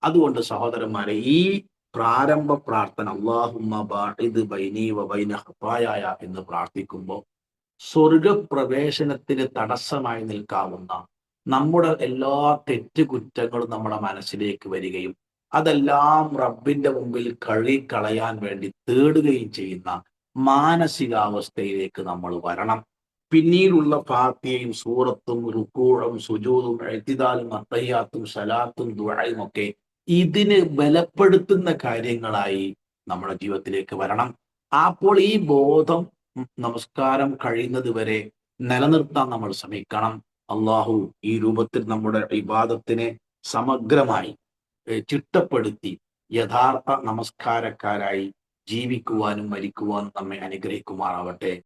അതുകൊണ്ട് സഹോദരന്മാരെ, ഈ പ്രാരംഭ പ്രാർത്ഥന അല്ലാഹുമ്മ ബാഇദ് ബൈനി വബൈന ഖതായായ എന്ന് പ്രാർത്ഥിക്കുമ്പോൾ സ്വർഗപ്രവേശനത്തിന് തടസ്സമായി നിൽക്കാവുന്ന നമ്മുടെ എല്ലാ തെറ്റുകുറ്റങ്ങളും നമ്മുടെ മനസ്സിലേക്ക് വരികയും അതെല്ലാം റബ്ബിന്റെ മുമ്പിൽ കഴുകിക്കളയാൻ വേണ്ടി തേടുകയും ചെയ്യുന്ന മാനസികാവസ്ഥയിലേക്ക് നമ്മൾ വരണം. പിന്നീടുള്ള ഫാത്തിഹയും സൂറത്തും റുക്കൂഉം സുജൂദും ഇഅ്തിദാലും അത്തഹിയാത്തും സലാത്തും ദുആയും ഒക്കെ ഇതിന് ബലപ്പെടുത്തുന്ന കാര്യങ്ങളായി നമ്മുടെ ജീവിതത്തിലേക്ക് വരണം. അപ്പോൾ ഈ ബോധം നമസ്കാരം കഴിയുന്നത് വരെ നിലനിർത്താൻ നമ്മൾ ശ്രമിക്കണം. അള്ളാഹു ഈ രൂപത്തിൽ നമ്മുടെ ഇബാദത്തിനെ സമഗ്രമായി ചിട്ടപ്പെടുത്തി യഥാർത്ഥ നമസ്കാരക്കാരായി ജീവിക്കുവാനും മരിക്കുവാനും നമ്മെ അനുഗ്രഹിക്കുമാറാവട്ടെ.